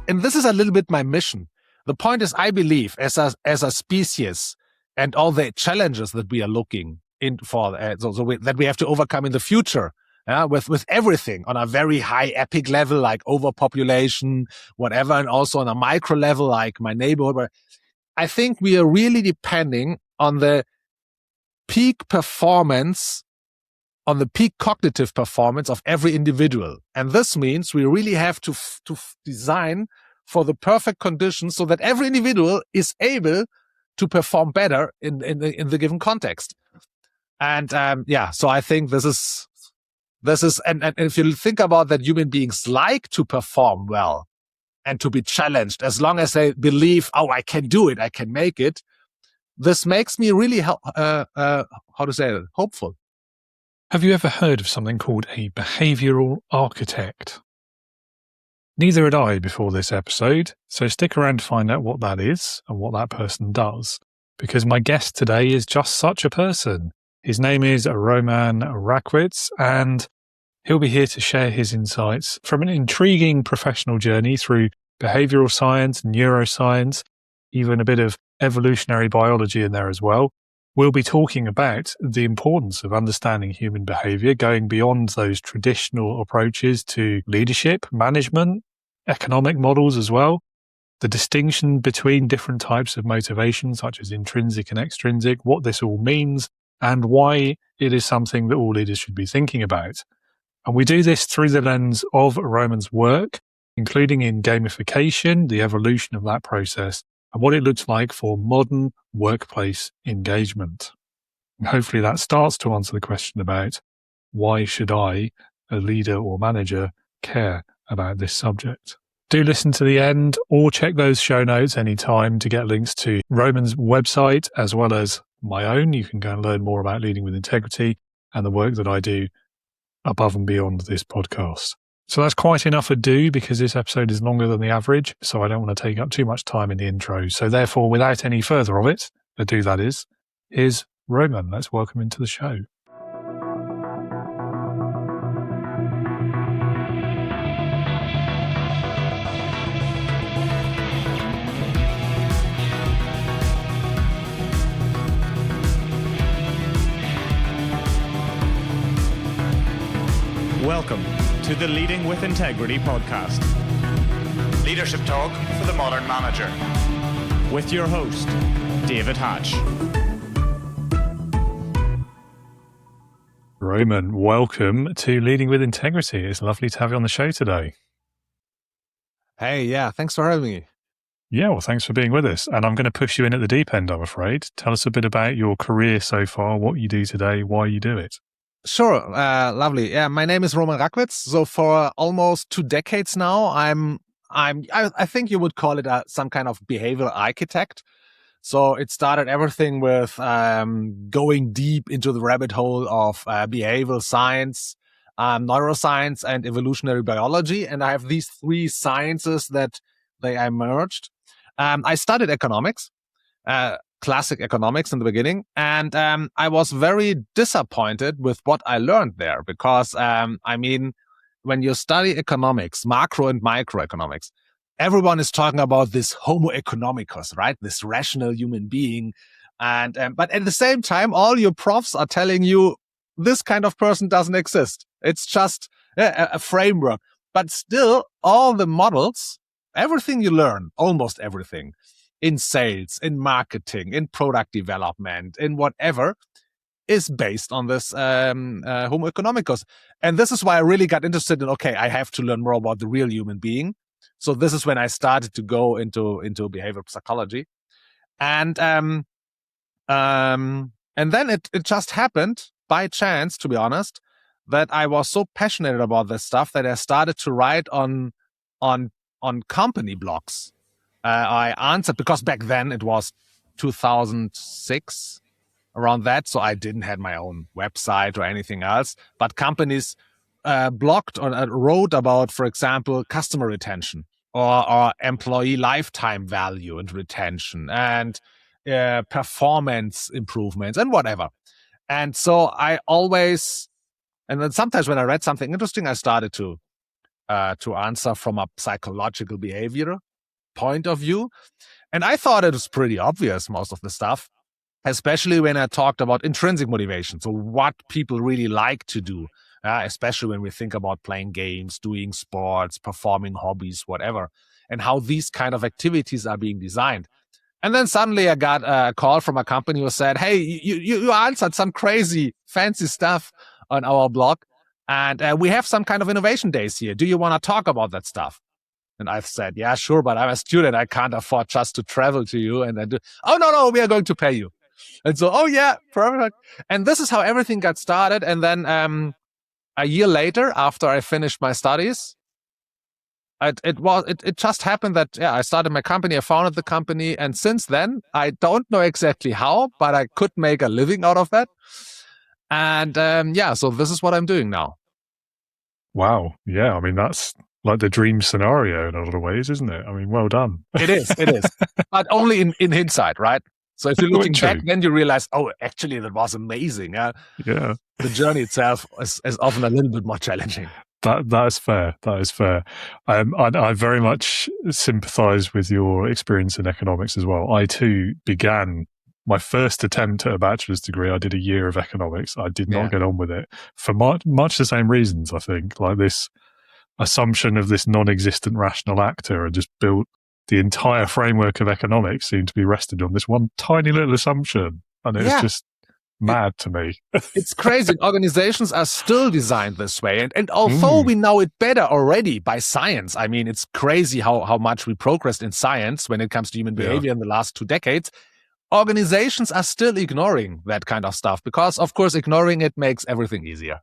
and this is a little bit my mission. The point is, I believe as a species and all the challenges that we are looking in for, that we have to overcome in the future, with everything on a very high epic level, like overpopulation, whatever, and also on a micro level, like my neighborhood. I think we are really depending on the peak performance, on the peak cognitive performance of every individual. And this means we really have to design for the perfect conditions so that every individual is able to perform better in the given context. And so I think this is, and if you think about that, human beings like to perform well and to be challenged, as long as they believe, oh, I can do it, I can make it. This makes me really, hopeful. Have you ever heard of something called a behavioral architect? Neither had I before this episode, so stick around to find out what that is and what that person does, because my guest today is just such a person. His name is Roman Rackwitz, and he'll be here to share his insights from an intriguing professional journey through behavioral science, neuroscience, even a bit of evolutionary biology in there as well. We'll be talking about the importance of understanding human behavior, going beyond those traditional approaches to leadership, management, economic models as well, the distinction between different types of motivation, such as intrinsic and extrinsic, what this all means, and why it is something that all leaders should be thinking about. And we do this through the lens of Roman's work, including in gamification, the evolution of that process, and what it looks like for modern workplace engagement. And hopefully that starts to answer the question about why should I, a leader or manager, care about this subject. Do listen to the end or check those show notes anytime to get links to Roman's website as well as my own. You can go and learn more about leading with integrity and the work that I do above and beyond this podcast. So that's quite enough ado because this episode is longer than the average, so I don't want to take up too much time in the intro. So therefore, without any further of it, ado that is, here's Roman. Let's welcome him to the show. Welcome to the Leading with Integrity podcast. Leadership talk for the modern manager. With your host, David Hatch. Roman, welcome to Leading with Integrity. It's lovely to have you on the show today. Hey, yeah, thanks for having me. Yeah, well, thanks for being with us. And I'm going to push you in at the deep end, I'm afraid. Tell us a bit about your career so far, what you do today, why you do it. Sure, lovely. Yeah, my name is Roman Rackwitz. So for almost 2 decades now, I think you would call it some kind of behavioral architect. So it started everything with going deep into the rabbit hole of behavioral science, neuroscience, and evolutionary biology. And I have these 3 sciences that they are merged. I studied economics. Classic economics in the beginning. And I was very disappointed with what I learned there because, when you study economics, macro and microeconomics, everyone is talking about this homo economicus, right? This rational human being. And but at the same time, all your profs are telling you this kind of person doesn't exist. It's just a framework. But still, all the models, everything you learn, almost everything, in sales, in marketing, in product development, in whatever, is based on this homo economicus. And this is why I really got interested in, okay, I have to learn more about the real human being. So this is when I started to go into behavioral psychology. And then it just happened by chance, to be honest, that I was so passionate about this stuff that I started to write on company blogs. I answered, because back then it was 2006, around that, so I didn't have my own website or anything else. But companies blogged or wrote about, for example, customer retention or employee lifetime value and retention and performance improvements and whatever. And so I always, and then sometimes when I read something interesting, I started to to answer from a psychological behavior point of view. And I thought it was pretty obvious, most of the stuff, especially when I talked about intrinsic motivation. So what people really like to do, especially when we think about playing games, doing sports, performing hobbies, whatever, and how these kind of activities are being designed. And then suddenly I got a call from a company who said, hey, you answered some crazy fancy stuff on our blog, and we have some kind of innovation days here. Do you want to talk about that stuff? And I've said, yeah, sure, but I'm a student. I can't afford just to travel to you. And then no, we are going to pay you. And so, oh yeah, perfect. And this is how everything got started. And then a year later, after I finished my studies, it just happened that, I started my company, I founded the company. And since then, I don't know exactly how, but I could make a living out of that. And so this is what I'm doing now. Wow. Yeah. I mean, that's like the dream scenario in a lot of ways, isn't it? I mean, well done. It is. But only in hindsight, right? So if you're looking back, then you realize, oh, actually, that was amazing. Yeah. The journey itself is often a little bit more challenging. That is fair. That is fair. I very much sympathise with your experience in economics as well. I too began my first attempt at a bachelor's degree. I did a year of economics. I did not get on with it for much the same reasons, I think, like this assumption of this non-existent rational actor, and just built the entire framework of economics seemed to be rested on this one tiny little assumption. And it's just mad to me. It's crazy. Organizations are still designed this way. And although we know it better already by science, I mean, it's crazy how much we progressed in science when it comes to human behavior in the last 2 decades. Organizations are still ignoring that kind of stuff because, of course, ignoring it makes everything easier.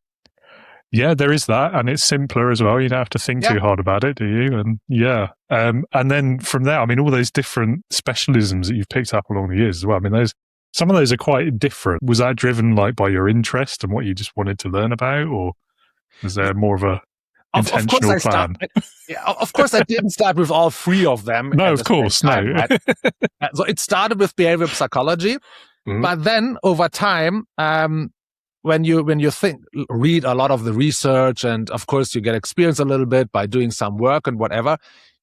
Yeah, there is that, and it's simpler as well. You don't have to think too hard about it, do you? And and then from there, I mean, all those different specialisms that you've picked up along the years as well. I mean, some of those are quite different. Was that driven like by your interest and what you just wanted to learn about, or was there more of a intentional plan? Of course, I didn't start with all 3 of them. No, of course, time, no. Right? So it started with behavioral psychology, but then over time, when you read a lot of the research, and of course you get experience a little bit by doing some work and whatever,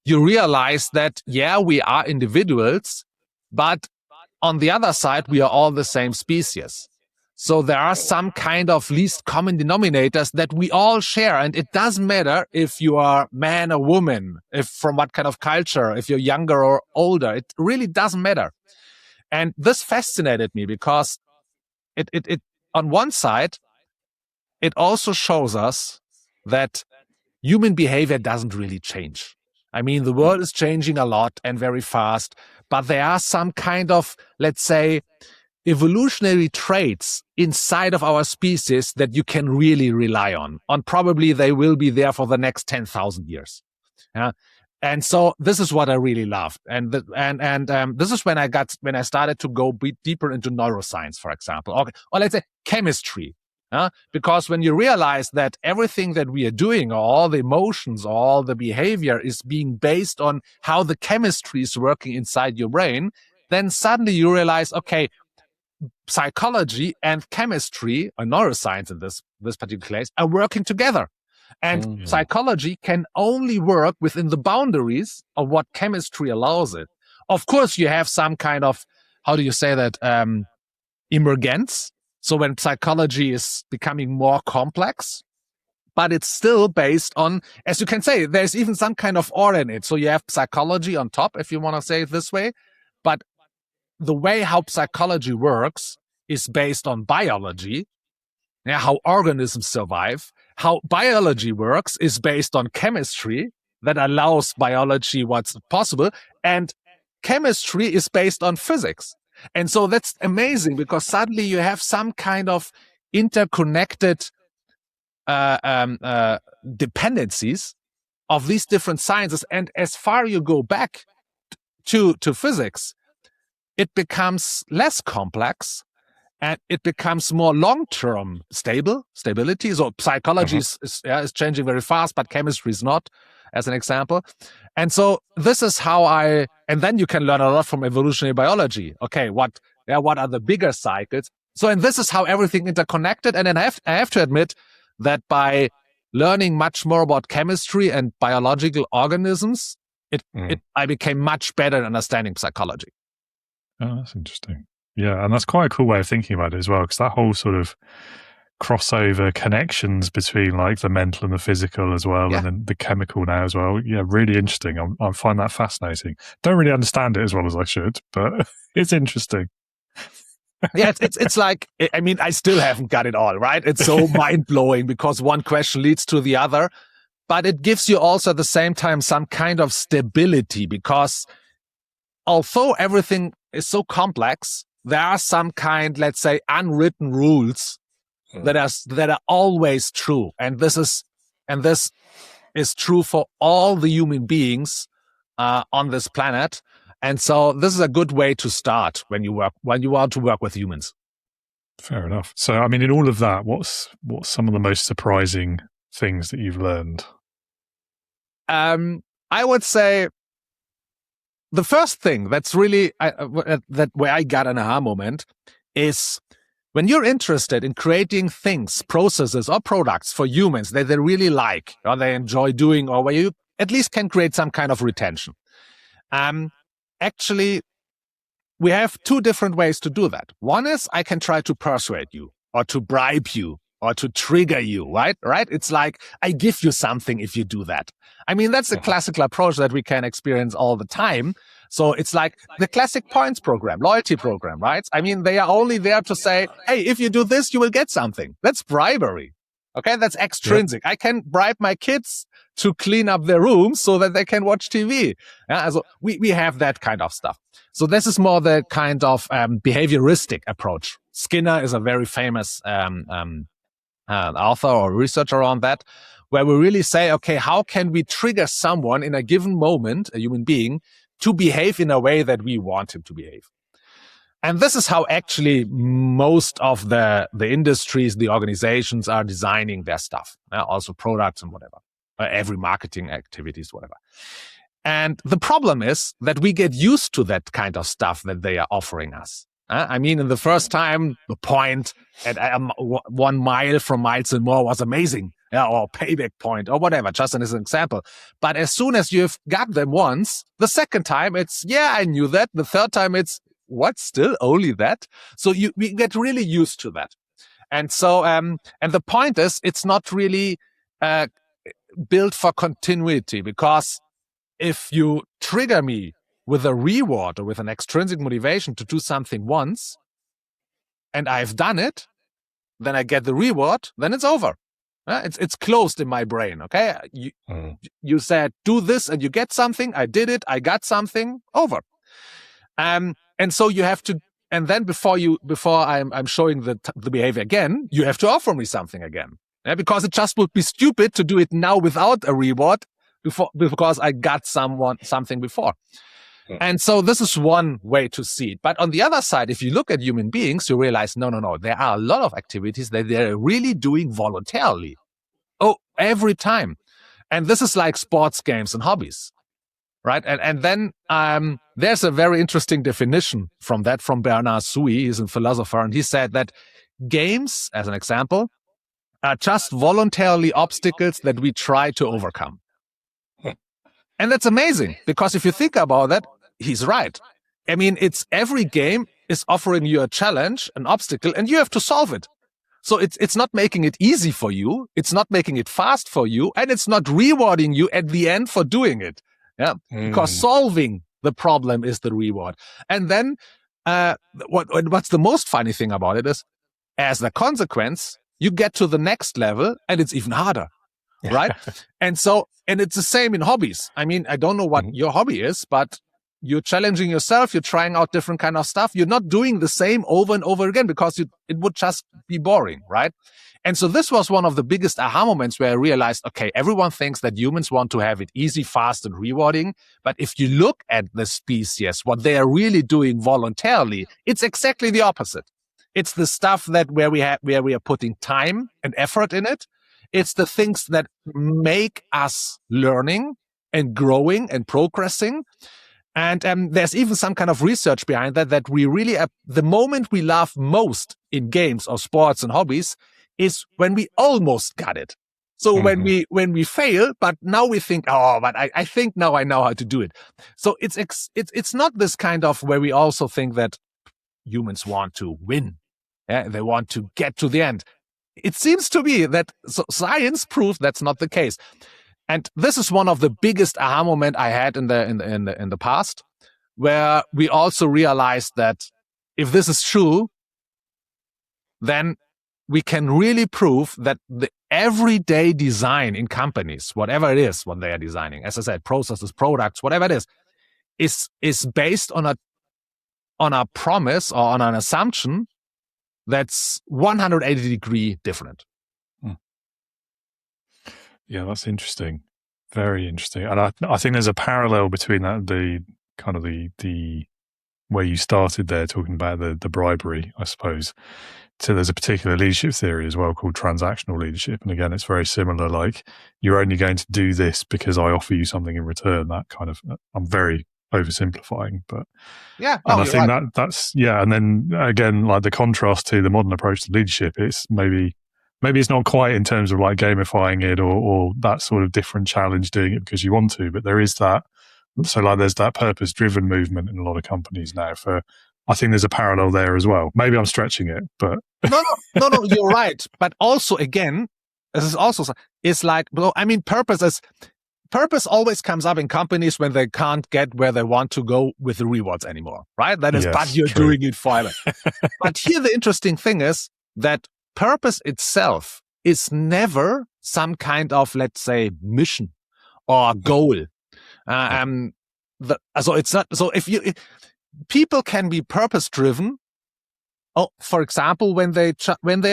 you realize that, we are individuals, but on the other side, we are all the same species. So there are some kind of least common denominators that we all share. And it doesn't matter if you are man or woman, if from what kind of culture, if you're younger or older, it really doesn't matter. And this fascinated me because it on one side, it also shows us that human behavior doesn't really change. I mean, the world is changing a lot and very fast, but there are some kind of, let's say, evolutionary traits inside of our species that you can really rely on. Probably they will be there for the next 10,000 years. And so this is what I really loved. And this is when I started to go deeper into neuroscience, for example, or let's say chemistry. Because when you realize that everything that we are doing, all the emotions, all the behavior is being based on how the chemistry is working inside your brain, then suddenly you realize, okay, psychology and chemistry, or neuroscience in this particular case, are working together. And psychology can only work within the boundaries of what chemistry allows it. Of course, you have some kind of, how do you say that, emergence. So when psychology is becoming more complex, but it's still based on, as you can say, there's even some kind of order in it. So you have psychology on top, if you want to say it this way. But the way how psychology works is based on biology, how organisms survive. How biology works is based on chemistry that allows biology what's possible. And chemistry is based on physics. And so that's amazing because suddenly you have some kind of interconnected dependencies of these different sciences. And as far you go back to physics, it becomes less complex and it becomes more long-term stability. So psychology is changing very fast, but chemistry is not, as an example. And so this is how and then you can learn a lot from evolutionary biology. Okay, what are the bigger cycles? So, and this is how everything interconnected. And then I have to admit that by learning much more about chemistry and biological organisms, I became much better at understanding psychology. Oh, that's interesting. Yeah, and that's quite a cool way of thinking about it as well, because that whole sort of crossover connections between like the mental and the physical as well, and then the chemical now as well. Yeah, really interesting. I find that fascinating. Don't really understand it as well as I should, but it's interesting. Yeah, it's like, I mean, I still haven't got it all, right? It's so mind-blowing because one question leads to the other, but it gives you also at the same time some kind of stability, because although everything is so complex, there are some kind, let's say, unwritten rules that are always true. And this is true for all the human beings on this planet. And so this is a good way to start when you want to work with humans. Fair enough. So, I mean, in all of that, what's some of the most surprising things that you've learned? I would say the first thing that's really where I got an aha moment is when you're interested in creating things, processes, or products for humans that they really like or they enjoy doing, or where you at least can create some kind of retention. Actually, we have two different ways to do that. One is I can try to persuade you or to bribe you or to trigger you, right? It's like I give you something if you do that. I mean, that's a classical approach that we can experience all the time. So it's like the classic points program, loyalty program, right? I mean, they are only there to say, hey, if you do this, you will get something. That's bribery. Okay, that's extrinsic. Yep. I can bribe my kids to clean up their rooms so that they can watch TV. Yeah, so we have that kind of stuff. So this is more the kind of behavioristic approach. Skinner is a very famous author or researcher on that, where we really say, okay, how can we trigger someone in a given moment, a human being, to behave in a way that we want him to behave? And this is how actually most of the industries, the organizations are designing their stuff, also products and whatever, every marketing activities, whatever. And the problem is that we get used to that kind of stuff that they are offering us. I mean, in the first time, the point at 1 mile from Miles and More was amazing, or payback point or whatever, just as an example. But as soon as you've got them once, the second time it's, I knew that. The third time it's, what, still only that? So we get really used to that. And so, and the point is, it's not really built for continuity, because if you trigger me with a reward or with an extrinsic motivation to do something once, and I've done it, then I get the reward, then it's over. It's closed in my brain, okay? You said, do this and you get something. I did it. I got something. Over. And so you have to, and then before I'm showing the behavior again, you have to offer me something again. Because it just would be stupid to do it now without a reward because I got something before. And so this is one way to see it. But on the other side, if you look at human beings, you realize, no. There are a lot of activities that they're really doing voluntarily. Oh, every time. And this is like sports games and hobbies, right? And then there's a very interesting definition from Bernard Suy. He's a philosopher, and he said that games, as an example, are just voluntarily obstacles that we try to overcome. And that's amazing, because if you think about that, he's right. I mean, every game is offering you a challenge, an obstacle, and you have to solve it. So it's not making it easy for you. It's not making it fast for you. And it's not rewarding you at the end for doing it. Yeah. Because solving the problem is the reward. And then, what's the most funny thing about it is, as a consequence, you get to the next level and it's even harder. Right? And it's the same in hobbies. I mean, I don't know what your hobby is, but you're challenging yourself. You're trying out different kind of stuff. You're not doing the same over and over again, because it would just be boring, right? And so this was one of the biggest aha moments where I realized, okay, everyone thinks that humans want to have it easy, fast, and rewarding. But if you look at the species, what they are really doing voluntarily, it's exactly the opposite. It's the stuff where we are putting time and effort in it. It's the things that make us learning and growing and progressing. And there's even some kind of research behind that we really, the moment we laugh most in games or sports and hobbies is when we almost got it. So when we fail, but now we think, but I think now I know how to do it. So it's not this kind of where we also think that humans want to win. Yeah, they want to get to the end. It seems to be that science proves that's not the case. And this is one of the biggest aha moment I had in the past, where we also realized that if this is true, then we can really prove that the everyday design in companies, whatever it is, what they are designing, as I said, processes, products, whatever it is based on a promise or on an assumption that's 180-degree different. Yeah, that's interesting. Very interesting. And I think there's a parallel between that, the where you started there talking about the bribery, I suppose. So there's a particular leadership theory as well called transactional leadership. And again, it's very similar. Like, you're only going to do this because I offer you something in return. That kind of, I'm very oversimplifying, but I think right. that's And then again, like the contrast to the modern approach to leadership, it's maybe it's not quite in terms of like gamifying it or that sort of different challenge, doing it because you want to, but there is that. So like there's that purpose-driven movement in a lot of companies now. I think there's a parallel there as well. Maybe I'm stretching it, but no, you're right. But also, again, this is also, it's like, well, I mean, purpose always comes up in companies when they can't get where they want to go with the rewards anymore, right? That is, yes, but you're true. Doing it forever. But here the interesting thing is that purpose itself is never some kind of, let's say, mission or goal. So it's not. So if people can be purpose driven. Oh, for example, when they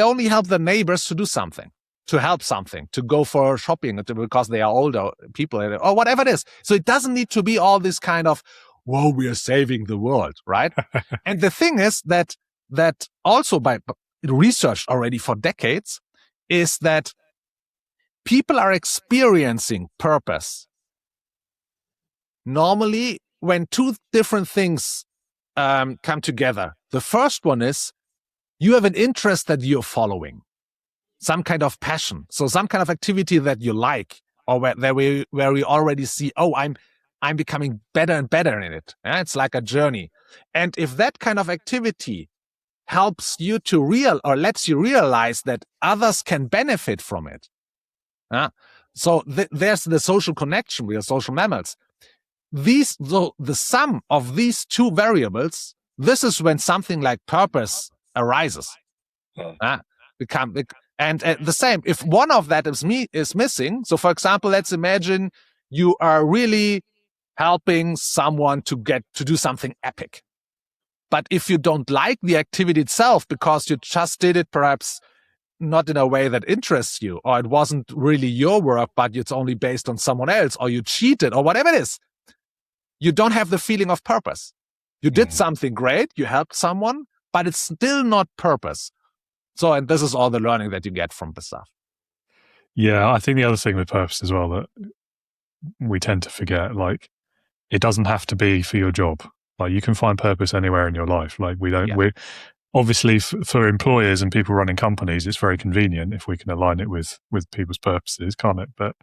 only help their neighbors to do something, to help something, to go for shopping because they are older people or whatever it is. So it doesn't need to be all this kind of, whoa, we are saving the world, right? And the thing is that also by research already for decades is that people are experiencing purpose normally when two different things come together. The first one is you have an interest that you're following, some kind of passion. So some kind of activity that you like, or where we already see, I'm becoming better and better in it. Yeah? It's like a journey. And if that kind of activity helps you to lets you realize that others can benefit from it. So there's the social connection. We are social mammals. The sum of these two variables, this is when something like purpose arises. And the same, if one of that is missing, so for example, let's imagine you are really helping someone to do something epic. But if you don't like the activity itself because you just did it perhaps not in a way that interests you, or it wasn't really your work, but it's only based on someone else, or you cheated, or whatever it is, you don't have the feeling of purpose. You did something great, you helped someone, but it's still not purpose. So, and this is all the learning that you get from the stuff. Yeah, I think the other thing with purpose as well that we tend to forget, like, it doesn't have to be for your job. Like, you can find purpose anywhere in your life. Like, we're obviously for employers and people running companies, it's very convenient if we can align it with people's purposes, can't it? But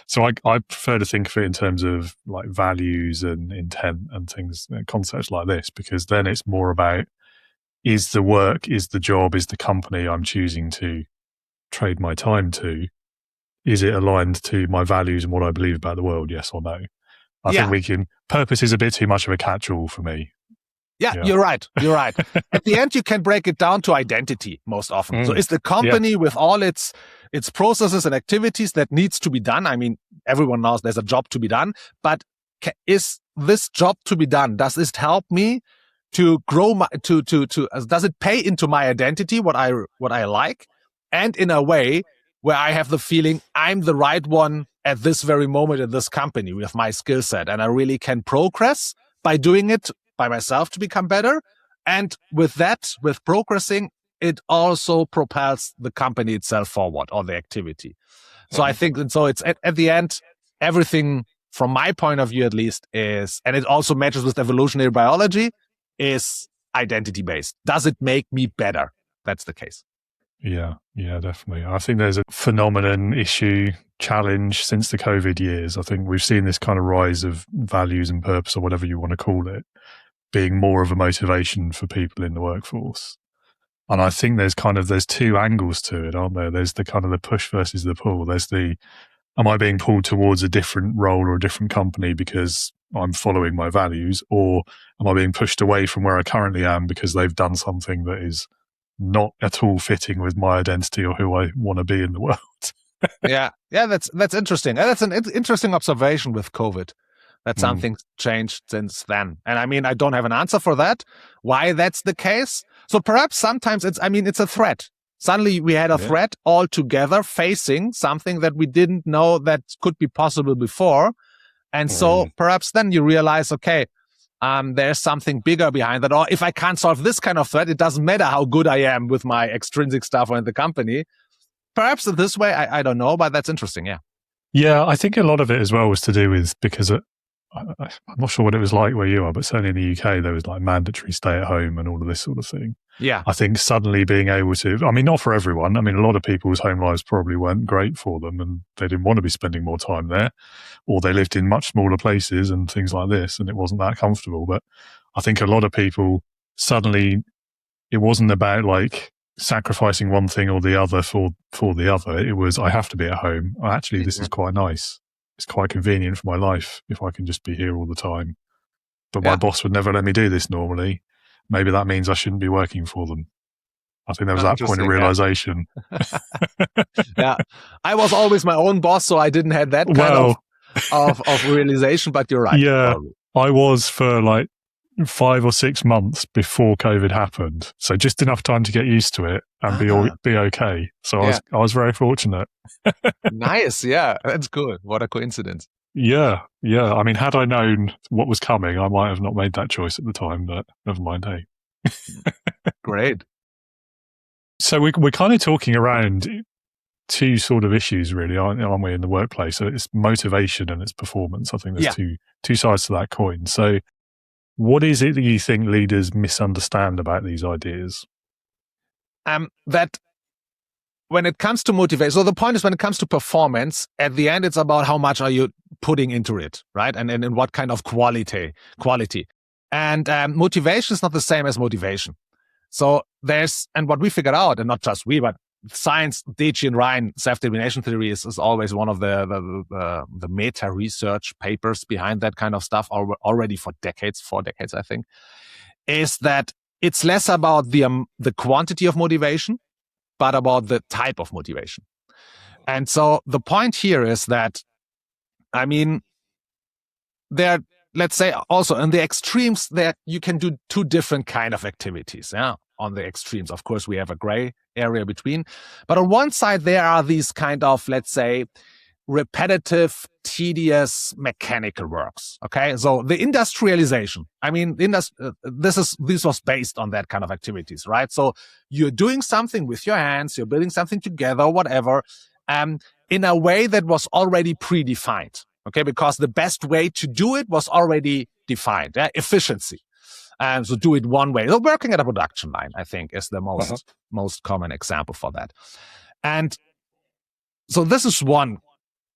so I prefer to think of it in terms of like values and intent and things, concepts like this, because then it's more about, is the work, is the job, is the company I'm choosing to trade my time to, is it aligned to my values and what I believe about the world? Yes or no? I think purpose is a bit too much of a catch-all for me. Yeah, you're right. At the end, you can break it down to identity most often. So is the company with all its processes and activities that needs to be done? I mean, everyone knows there's a job to be done, but is this job to be done? Does it help me to grow does it pay into my identity, what I like? And in a way where I have the feeling I'm the right one at this very moment in this company with my skill set, and I really can progress by doing it by myself to become better. And with progressing, it also propels the company itself forward, or the activity. So I think, and so it's at the end, everything from my point of view, at least, is, and it also matches with evolutionary biology, is identity based. Does it make me better? That's the case. Yeah, definitely. I think there's a phenomenon, issue, challenge since the COVID years. I think we've seen this kind of rise of values and purpose, or whatever you want to call it, being more of a motivation for people in the workforce. And I think there's two angles to it, aren't there? There's the kind of the push versus the pull. There's am I being pulled towards a different role or a different company because I'm following my values, or am I being pushed away from where I currently am because they've done something that is not at all fitting with my identity or who I want to be in the world? Yeah, that's interesting. That's an interesting observation with COVID, that something's changed since then. And I mean, I don't have an answer for that, why that's the case. So perhaps sometimes it's a threat. Suddenly we had a threat all together facing something that we didn't know that could be possible before. And so perhaps then you realize, okay, there's something bigger behind that. Or if I can't solve this kind of threat, it doesn't matter how good I am with my extrinsic stuff or in the company. Perhaps this way, I don't know, but that's interesting. Yeah. Yeah, I think a lot of it as well was to do with, because I'm not sure what it was like where you are, but certainly in the UK, there was like mandatory stay at home and all of this sort of thing. Yeah. I think suddenly being able to, I mean, not for everyone. I mean, a lot of people's home lives probably weren't great for them and they didn't want to be spending more time there, or they lived in much smaller places and things like this, and it wasn't that comfortable. But I think a lot of people suddenly, it wasn't about like sacrificing one thing or the other for the other. It was, I have to be at home. Actually, this is quite nice. It's quite convenient for my life if I can just be here all the time. But my boss would never let me do this normally. Maybe that means I shouldn't be working for them. I think there was that point of realization. Yeah. I was always my own boss, so I didn't have that kind of realization, but you're right. Yeah. Probably. I was for like 5 or 6 months before COVID happened. So just enough time to get used to it and be okay. So I was very fortunate. Nice. Yeah. That's good. What a coincidence. Yeah. I mean, had I known what was coming, I might have not made that choice at the time, but never mind, hey. Great. So we're kind of talking around two sort of issues, really, aren't we, in the workplace? So it's motivation and it's performance. I think there's two sides to that coin. So what is it that you think leaders misunderstand about these ideas? That when it comes to motivation, so the point is when it comes to performance, at the end, it's about how much are you putting into it, right? And in what kind of quality. And motivation is not the same as motivation. So and what we figured out, and not just we, but science, Deci and Ryan, self-determination theory is always one of the meta research papers behind that kind of stuff already for 4 decades, I think, is that it's less about the quantity of motivation, but about the type of motivation. And so the point here is that, I mean, let's say also in the extremes that you can do 2 different kind of activities. Yeah. On the extremes, of course, we have a gray area between. But on one side, there are these kind of, let's say, repetitive, tedious, mechanical works. Okay, so the industrialization. I mean, this was based on that kind of activities, right? So you're doing something with your hands, you're building something together, whatever, in a way that was already predefined. Okay, because the best way to do it was already defined. Yeah? Efficiency. And so do it one way. So working at a production line, I think, is the most common example for that. And so this is one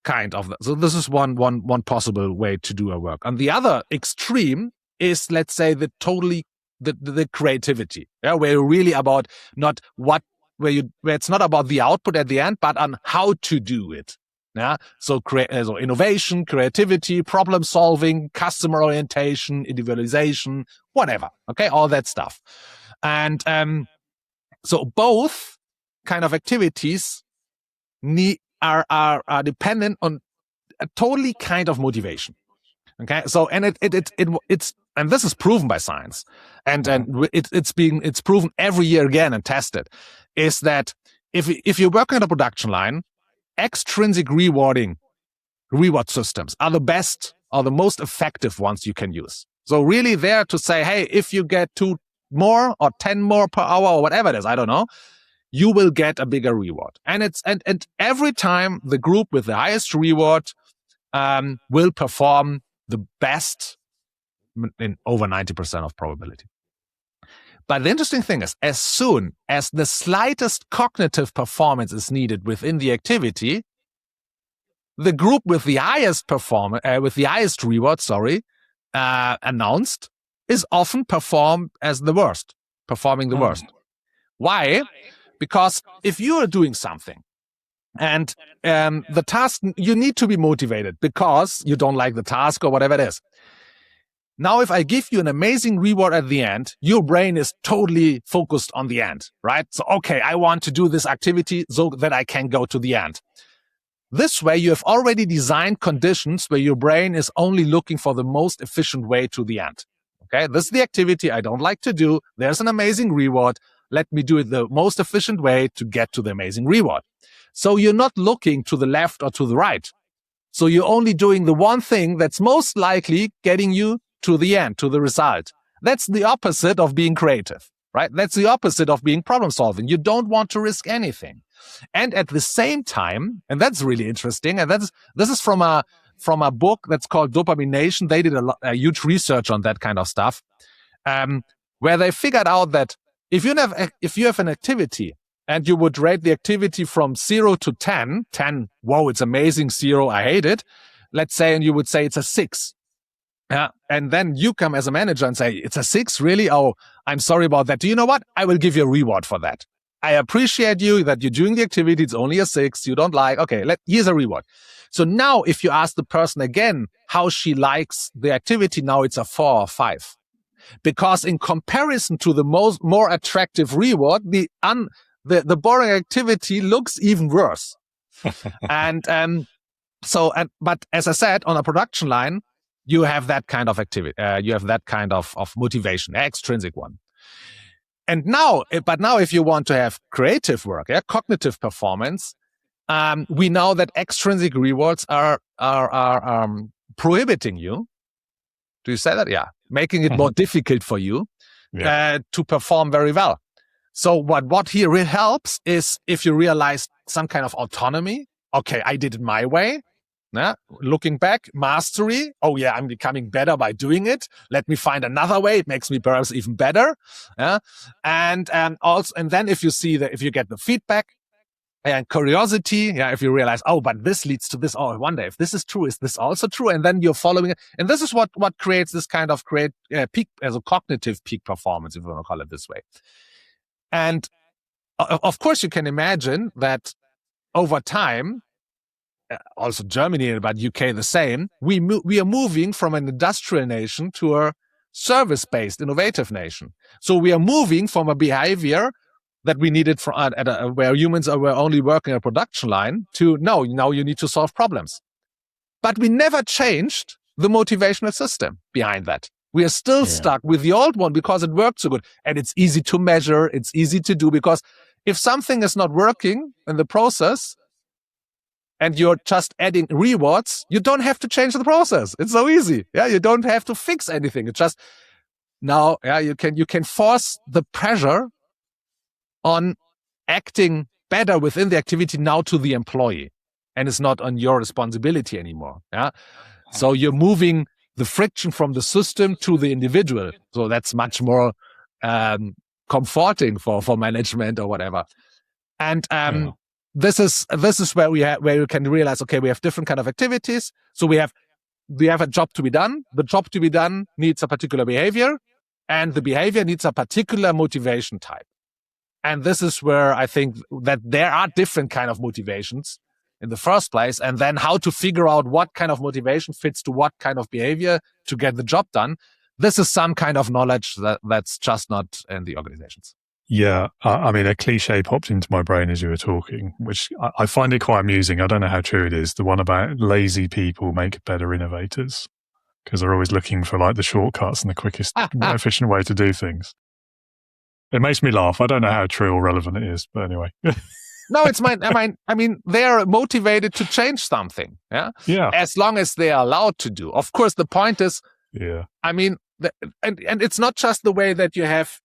kind of, so this is one possible way to do a work. And the other extreme is, let's say, the creativity, where you're really about where it's not about the output at the end, but on how to do it. Yeah. So innovation, creativity, problem solving, customer orientation, individualization, whatever. Okay. All that stuff. And, so both kind of activities are dependent on a totally kind of motivation. Okay. So, and it's, and this is proven by science, and it's proven every year again and tested, is that if you're working on a production line, extrinsic reward systems are the best or the most effective ones you can use. So really there to say, hey, if you get 2 more or 10 more per hour or whatever it is, I don't know, you will get a bigger reward. And and every time the group with the highest reward will perform the best in over 90% of probability. But the interesting thing is, as soon as the slightest cognitive performance is needed within the activity, the group with the highest reward, announced, is often performing the worst. Why? Because if you are doing something and the task, you need to be motivated because you don't like the task or whatever it is. Now, if I give you an amazing reward at the end, your brain is totally focused on the end, right? So, okay, I want to do this activity so that I can go to the end. This way, you have already designed conditions where your brain is only looking for the most efficient way to the end. Okay, this is the activity I don't like to do. There's an amazing reward. Let me do it the most efficient way to get to the amazing reward. So you're not looking to the left or to the right. So you're only doing the one thing that's most likely getting you to the end, to the result. That's the opposite of being creative, right? That's the opposite of being problem solving. You don't want to risk anything. And at the same time, and that's really interesting, and this is from a book that's called Dopamination. They did a huge research on that kind of stuff, where they figured out that if you have an activity and you would rate the activity from 0 to 10, whoa, it's amazing, 0, I hate it. Let's say, and you would say it's a 6. And then you come as a manager and say, it's a 6, really? Oh, I'm sorry about that. Do you know what? I will give you a reward for that. I appreciate you that you're doing the activity. It's only a 6. You don't like. Okay, here's a reward. So now if you ask the person again how she likes the activity, now it's a 4 or 5. Because in comparison to the more attractive reward, the boring activity looks even worse. But as I said, on a production line, you have that kind of activity. You have that kind of motivation, extrinsic one. And now, if you want to have creative work, cognitive performance, we know that extrinsic rewards are prohibiting you. Do you say that? Yeah, making it more difficult for you to perform very well. So what here really helps is if you realize some kind of autonomy. Okay, I did it my way. Looking back, mastery. Oh yeah, I'm becoming better by doing it. Let me find another way. It makes me perhaps even better. And then if you get the feedback and curiosity, if you realize, oh, but this leads to this. Oh, I wonder if this is true. Is this also true? And then you're following it. And this is what creates this kind of peak as a cognitive peak performance, if you want to call it this way. And of course, you can imagine that over time, also Germany, but UK the same, we are moving from an industrial nation to a service-based, innovative nation. So we are moving from a behavior that we needed where humans were only working a production line to now you need to solve problems. But we never changed the motivational system behind that. We are still stuck with the old one because it worked so good. And it's easy to measure, it's easy to do, because if something is not working in the process, and you're just adding rewards, you don't have to change the process. It's so easy. You don't have to fix anything. It's just now, you can force the pressure on acting better within the activity now to the employee, and it's not on your responsibility anymore. So you're moving the friction from the system to the individual. So that's much more comforting for management or whatever. And This is where you can realize, okay, we have different kind of activities. So we have a job to be done. The job to be done needs a particular behavior, and the behavior needs a particular motivation type. And this is where I think that there are different kind of motivations in the first place, and then how to figure out what kind of motivation fits to what kind of behavior to get the job done. This is some kind of knowledge that's just not in the organizations. Yeah, I mean, a cliche popped into my brain as you were talking, which I find it quite amusing. I don't know how true it is. The one about lazy people make better innovators, because they're always looking for like the shortcuts and the quickest, more efficient way to do things. It makes me laugh. I don't know how true or relevant it is, but anyway. No, it's mine. I mean, they're motivated to change something. Yeah. As long as they are allowed to do. Of course, the point is, I mean, and it's not just the way that you have.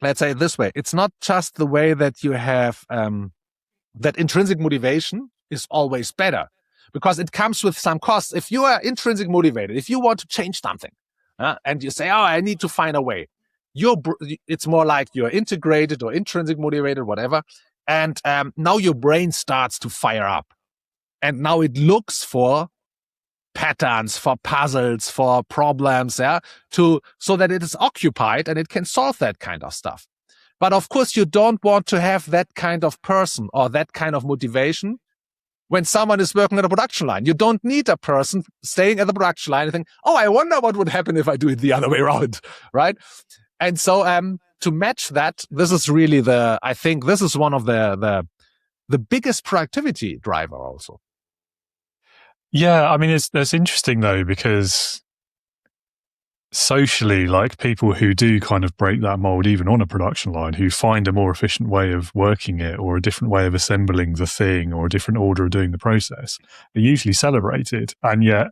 Let's say it this way. It's not just the way that you have that intrinsic motivation is always better, because it comes with some costs. If you are intrinsic motivated, if you want to change something, and you say, oh, I need to find a way, it's more like you're integrated or intrinsic motivated, whatever. And now your brain starts to fire up. And now it looks for patterns, for puzzles, for problems, so that it is occupied and it can solve that kind of stuff. But of course, you don't want to have that kind of person or that kind of motivation when someone is working at a production line. You don't need a person staying at the production line and think, oh, I wonder what would happen if I do it the other way around, right? And so to match that, this is really I think this is one of the biggest productivity driver also. Yeah, I mean, that's interesting though, because socially, like people who do kind of break that mold, even on a production line, who find a more efficient way of working it or a different way of assembling the thing or a different order of doing the process, are usually celebrated. And yet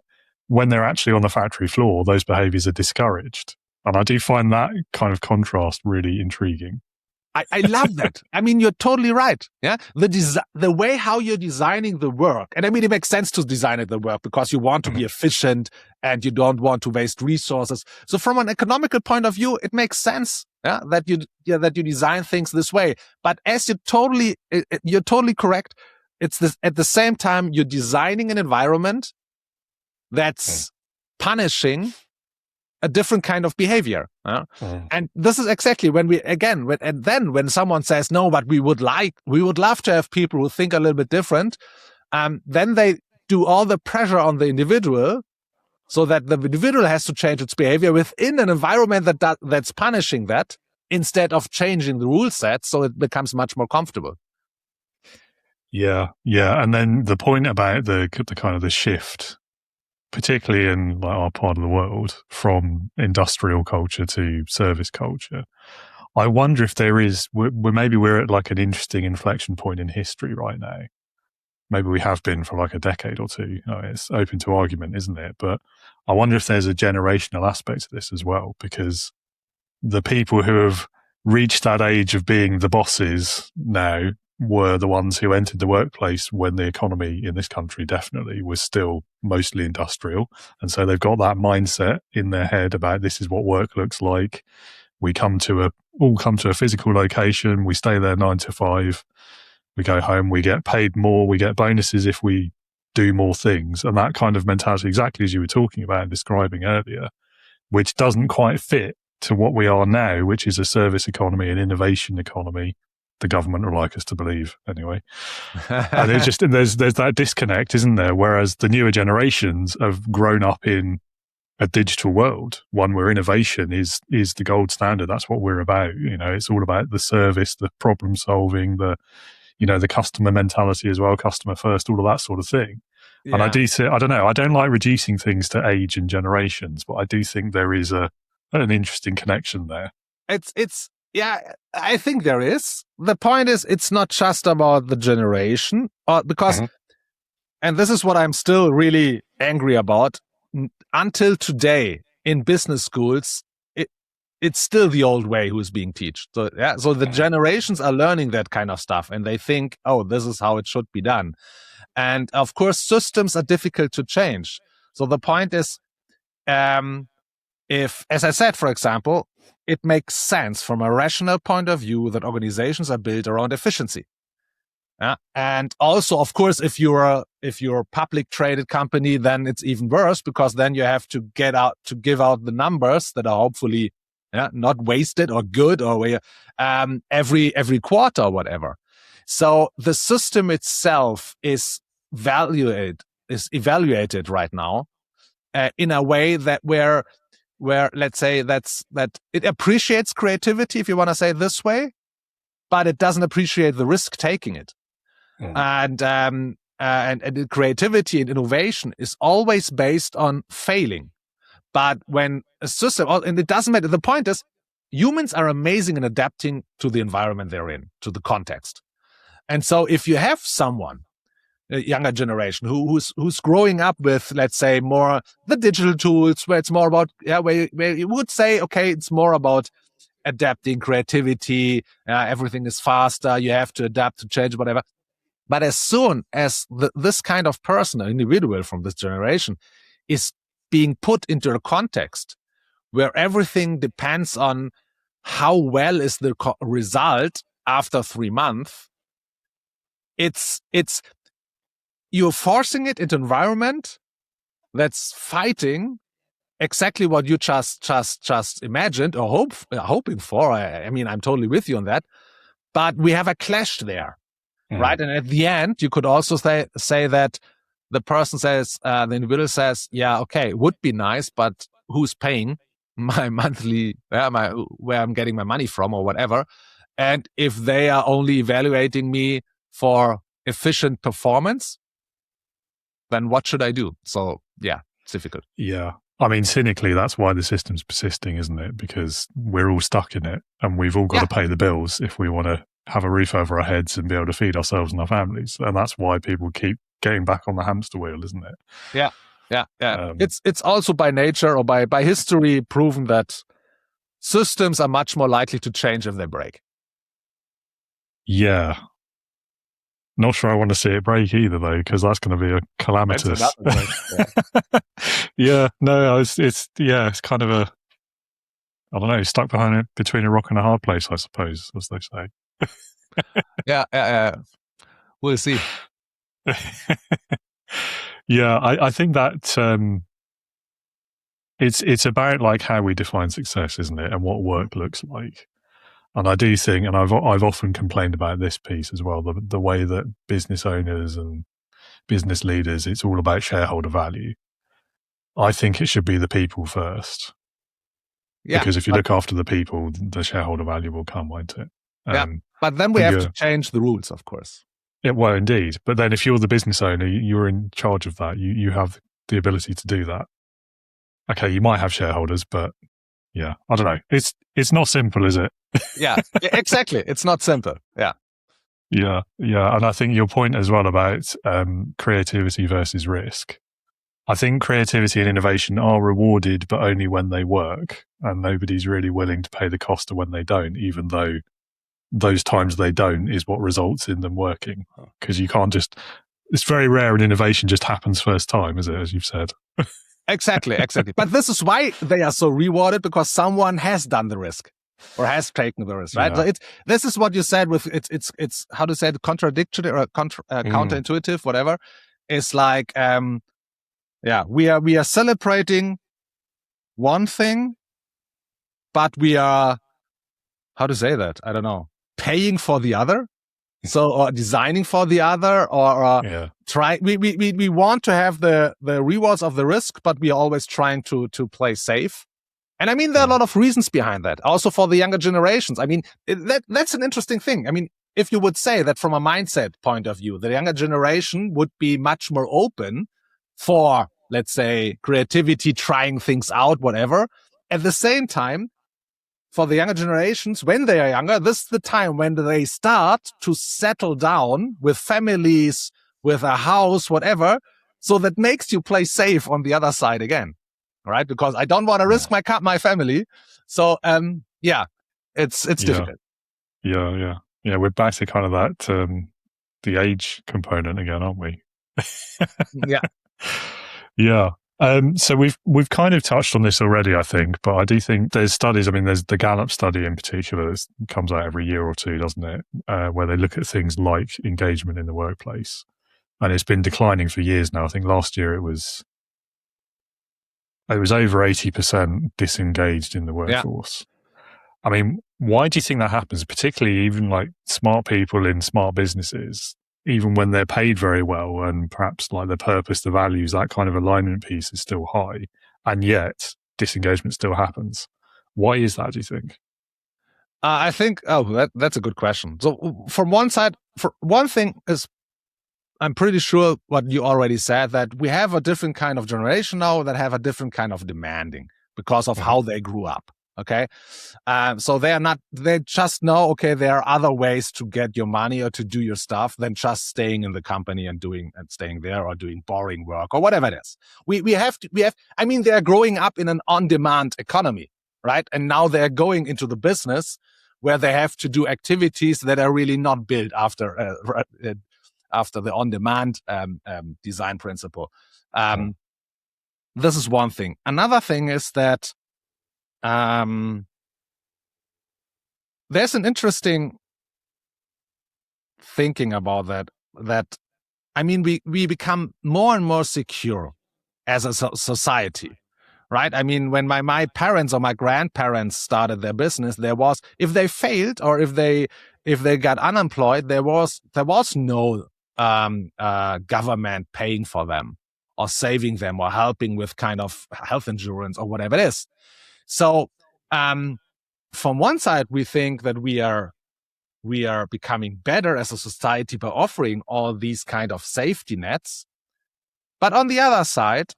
when they're actually on the factory floor, those behaviors are discouraged. And I do find that kind of contrast really intriguing. I love that. I mean, you're totally right. Yeah, the way how you're designing the work, and I mean, it makes sense to design the work because you want to be efficient and you don't want to waste resources. So, from an economical point of view, it makes sense. Yeah, that you design things this way. But as you're totally correct. It's this, at the same time you're designing an environment that's punishing a different kind of behavior. And this is exactly when when someone says, no, but we would love to have people who think a little bit different. Then they do all the pressure on the individual so that the individual has to change its behavior within an environment that's punishing that instead of changing the rule set. So it becomes much more comfortable. Yeah. And then the point about the kind of the shift, particularly in like our part of the world, from industrial culture to service culture, I wonder if maybe we're at like an interesting inflection point in history right now. Maybe we have been for like a decade or two. It's open to argument, isn't it? But I wonder if there's a generational aspect to this as well, because the people who have reached that age of being the bosses now were the ones who entered the workplace when the economy in this country definitely was still mostly industrial. And so they've got that mindset in their head about this is what work looks like. We all come to a physical location. We stay there 9 to 5. We go home. We get paid more. We get bonuses if we do more things. And that kind of mentality, exactly as you were talking about and describing earlier, which doesn't quite fit to what we are now, which is a service economy, an innovation economy. The government would like us to believe, anyway. And there's that disconnect, isn't there? Whereas the newer generations have grown up in a digital world, one where innovation is the gold standard. That's what we're about. It's all about the service, the problem solving, the customer mentality as well, customer first, all of that sort of thing. Yeah. And I don't know, I don't like reducing things to age and generations, but I do think there is an interesting connection there. Yeah, I think there is. The point is, it's not just about the generation, because, and this is what I'm still really angry about. Until today, in business schools, it's still the old way who's being taught. So the generations are learning that kind of stuff, and they think, oh, this is how it should be done. And of course, systems are difficult to change. So the point is, if, as I said, for example, it makes sense from a rational point of view that organizations are built around efficiency. And also, of course, if you're a public traded company, then it's even worse, because then you have to give out the numbers that are hopefully not wasted or good or every quarter or whatever. So the system itself is evaluated right now in a way that where let's say that it appreciates creativity, if you want to say it this way, but it doesn't appreciate the risk taking it. And the creativity and innovation is always based on failing. But when a system, and it doesn't matter, the point is humans are amazing in adapting to the environment they're in, to the context. And so if you have someone, a younger generation who's growing up with, let's say, more the digital tools, where it's more about, where you would say, okay, it's more about adapting, creativity, everything is faster, you have to adapt to change, whatever. But as soon as this kind of person, an individual from this generation, is being put into a context where everything depends on how well is the result after 3 months, it's you're forcing it into environment that's fighting exactly what you just imagined or hoping for. I mean, I'm totally with you on that, but we have a clash there, right? And at the end, you could also say that the person says, the individual says, yeah, okay, it would be nice, but who's paying my monthly, where I'm getting my money from or whatever? And if they are only evaluating me for efficient performance, then what should I do? So yeah, it's difficult. Yeah. I mean, cynically, that's why the system's persisting, isn't it? Because we're all stuck in it and we've all got to pay the bills if we want to have a roof over our heads and be able to feed ourselves and our families. And that's why people keep getting back on the hamster wheel, isn't it? Yeah. It's also by nature or by history proven that systems are much more likely to change if they break. Yeah. Not sure I want to see it break either, though, because that's going to be a calamitous. Yeah, no, it's kind of a, I don't know, stuck between a rock and a hard place, I suppose, as they say. Yeah. We'll see. Yeah, I think that it's about like how we define success, isn't it, and what work looks like. And I do think, and I've often complained about this piece as well, the way that business owners and business leaders, it's all about shareholder value. I think it should be the people first. Yeah, because if you look after the people, the shareholder value will come, won't it? But then we have to change the rules, of course. Yeah, well, indeed. But then if you're the business owner, you're in charge of that. You have the ability to do that. Okay, you might have shareholders, but yeah, I don't know. It's not simple, is it? Yeah, exactly. It's not simple. Yeah. And I think your point as well about creativity versus risk. I think creativity and innovation are rewarded, but only when they work, and nobody's really willing to pay the cost of when they don't, even though those times they don't is what results in them working. Because you can't just, it's very rare an innovation just happens first time, is it, as you've said? Exactly. But this is why they are so rewarded, because someone has done the risk or has taken the risk, right? Yeah. So this is what you said with it's how to say it, contradictory or counterintuitive, whatever. It's like we are celebrating one thing, but we are, how to say that? I don't know, paying for the other. So, or designing for the other, or try. We want to have the rewards of the risk, but we are always trying to play safe. And I mean, there are a lot of reasons behind that. Also for the younger generations. I mean, that's an interesting thing. I mean, if you would say that from a mindset point of view, the younger generation would be much more open for, let's say, creativity, trying things out, whatever. At the same time, for the younger generations, when they are younger, this is the time when they start to settle down with families, with a house, whatever. So that makes you play safe on the other side again, right? Because I don't want to risk my family. So, it's difficult. Yeah. We're back to kind of that, the age component again, aren't we? Yeah. Yeah. So we've kind of touched on this already, I think, but I do think there's studies. I mean, there's the Gallup study in particular that comes out every year or two, doesn't it? Where they look at things like engagement in the workplace, and it's been declining for years now. I think last year it was over 80% disengaged in the workforce. Yeah. I mean, why do you think that happens? Particularly even like smart people in smart businesses, even when they're paid very well and perhaps like the purpose, the values, that kind of alignment piece is still high, and yet disengagement still happens. Why is that, do you think? I think, that's a good question. So from one side, for one thing is, I'm pretty sure what you already said, that we have a different kind of generation now that have a different kind of demanding because of how they grew up. Okay. So they just know, okay, there are other ways to get your money or to do your stuff than just staying in the company and staying there or doing boring work or whatever it is. I mean, they're growing up in an on-demand economy, right? And now they're going into the business where they have to do activities that are really not built after the on-demand design principle. This is one thing. Another thing is that there's an interesting thinking about that, I mean, we become more and more secure as a society, right? I mean, when my parents or my grandparents started their business, there was, if they failed or if they got unemployed, there was no government paying for them or saving them or helping with kind of health insurance or whatever it is. So from one side, we think that we are becoming better as a society by offering all these kind of safety nets. But on the other side,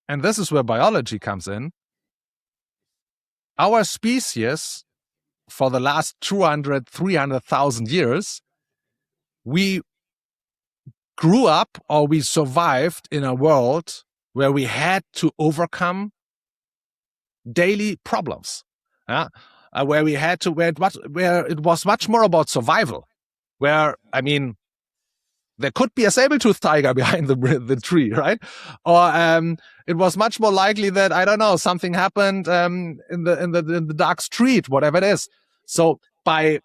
and this is where biology comes in, our species, for the last 200, 300,000 years, we grew up or we survived in a world where we had to overcome daily problems. Where it was much more about survival. Where, I mean, there could be a saber-toothed tiger behind the tree, right? Or it was much more likely that, I don't know, something happened in the dark street, whatever it is. So and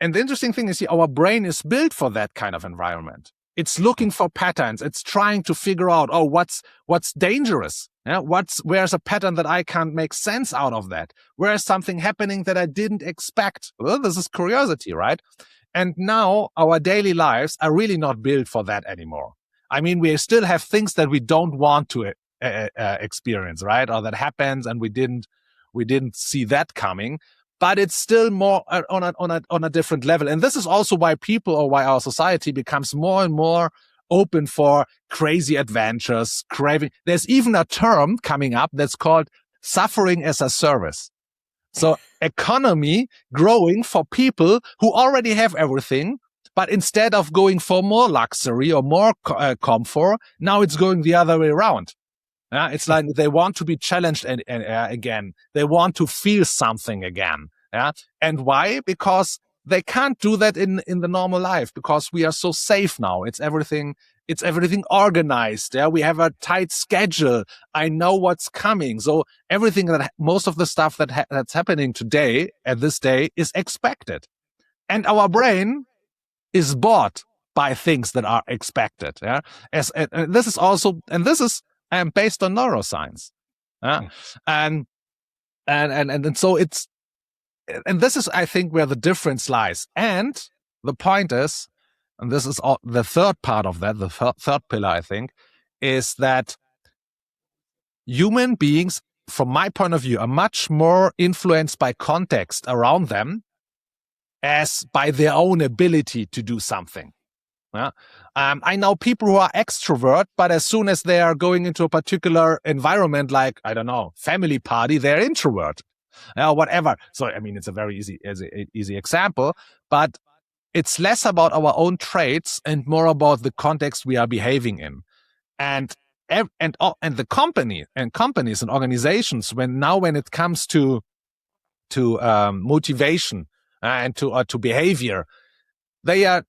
the interesting thing is, our brain is built for that kind of environment. It's looking for patterns. It's trying to figure out, what's dangerous. Yeah, where's a pattern that I can't make sense out of that? Where's something happening that I didn't expect? Well, this is curiosity, right? And now our daily lives are really not built for that anymore. I mean, we still have things that we don't want to experience, right? Or that happens and we didn't see that coming. But it's still more on a different level. And this is also why why our society becomes more and more open for crazy adventures, craving. There's even a term coming up that's called suffering as a service. So economy growing for people who already have everything, but instead of going for more luxury or more comfort, now it's going the other way around. It's like they want to be challenged again. They want to feel something again. And why? Because they can't do that in the normal life, because we are so safe now. It's everything organized. We have a tight schedule. I know what's coming. So everything most of the stuff that's happening today at this day is expected. And our brain is bought by things that are expected. This is based on neuroscience. And so it's, and this is, I think, where the difference lies. And the point is, and this is the third part of that, the third pillar, I think, is that human beings, from my point of view, are much more influenced by context around them as by their own ability to do something. I know people who are extrovert, but as soon as they are going into a particular environment, like, I don't know, family party, they're introvert. Whatever. So, I mean, it's a very easy example, but it's less about our own traits and more about the context we are behaving in. And the companies and organizations, when it comes to motivation and to behavior, they are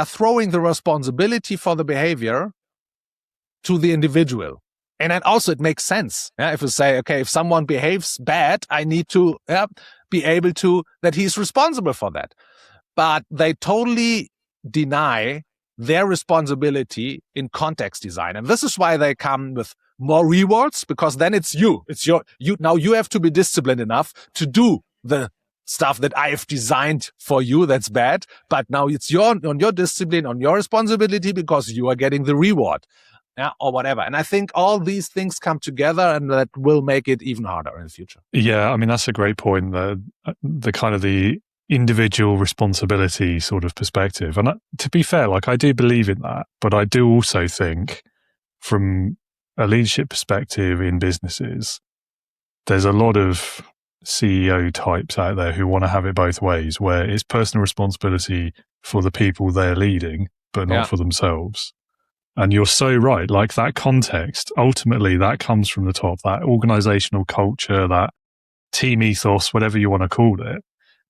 throwing the responsibility for the behavior to the individual. And then also it makes sense. If you say, okay, if someone behaves bad, I need to be able to, that he's responsible for that. But they totally deny their responsibility in context design. And this is why they come with more rewards, because then it's you. Now you have to be disciplined enough to do the stuff that I have designed for you that's bad. But now it's on your discipline, on your responsibility, because you are getting the reward. Or whatever. And I think all these things come together, and that will make it even harder in the future. Yeah, I mean, that's a great point, the kind of the individual responsibility sort of perspective. And to be fair, like, I do believe in that, but I do also think from a leadership perspective in businesses, there's a lot of CEO types out there who want to have it both ways, where it's personal responsibility for the people they're leading, but not for themselves. And you're so right. Like, that context, ultimately, that comes from the top, that organizational culture, that team ethos, whatever you want to call it.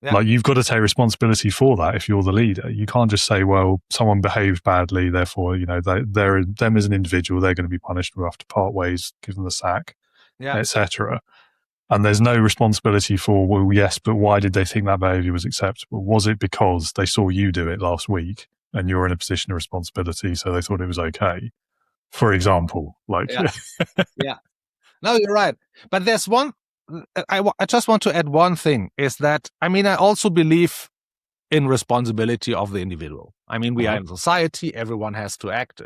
Yeah. Like, you've got to take responsibility for that if you're the leader. You can't just say, well, someone behaved badly, therefore, they're them as an individual, they're going to be punished. We'll have to part ways, give them the sack, etc. And there's no responsibility for, well, yes, but why did they think that behavior was acceptable? Was it because they saw you do it last week and you're in a position of responsibility, so they thought it was okay? For example, like... Yeah. No, you're right. But there's one, I just want to add one thing, is that, I mean, I also believe in responsibility of the individual. I mean, we are in society, everyone has to act.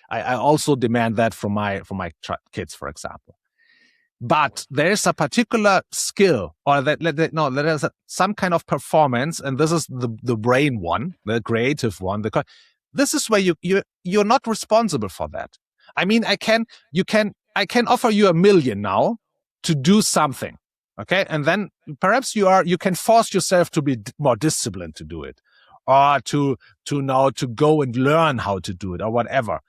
I also demand that from my kids, for example. But there's a particular skill, or there is some kind of performance, and this is the brain one, the creative one. This is where you're not responsible for that. I mean, I can offer you $1 million now to do something, okay, and then perhaps you can force yourself to be more disciplined to do it, or to go and learn how to do it, or whatever.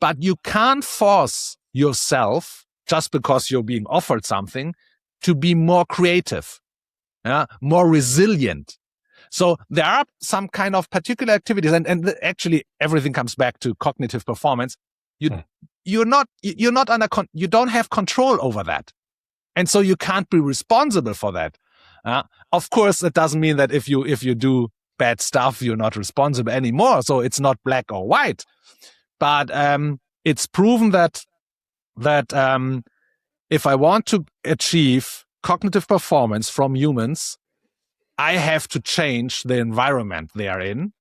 But you can't force yourself, just because you're being offered something, to be more creative, more resilient. So there are some kind of particular activities, and actually everything comes back to cognitive performance. You don't have control over that, and so you can't be responsible for that. Of course, it doesn't mean that if you do bad stuff, you're not responsible anymore. So it's not black or white, but it's proven that if I want to achieve cognitive performance from humans, I have to change the environment they are in,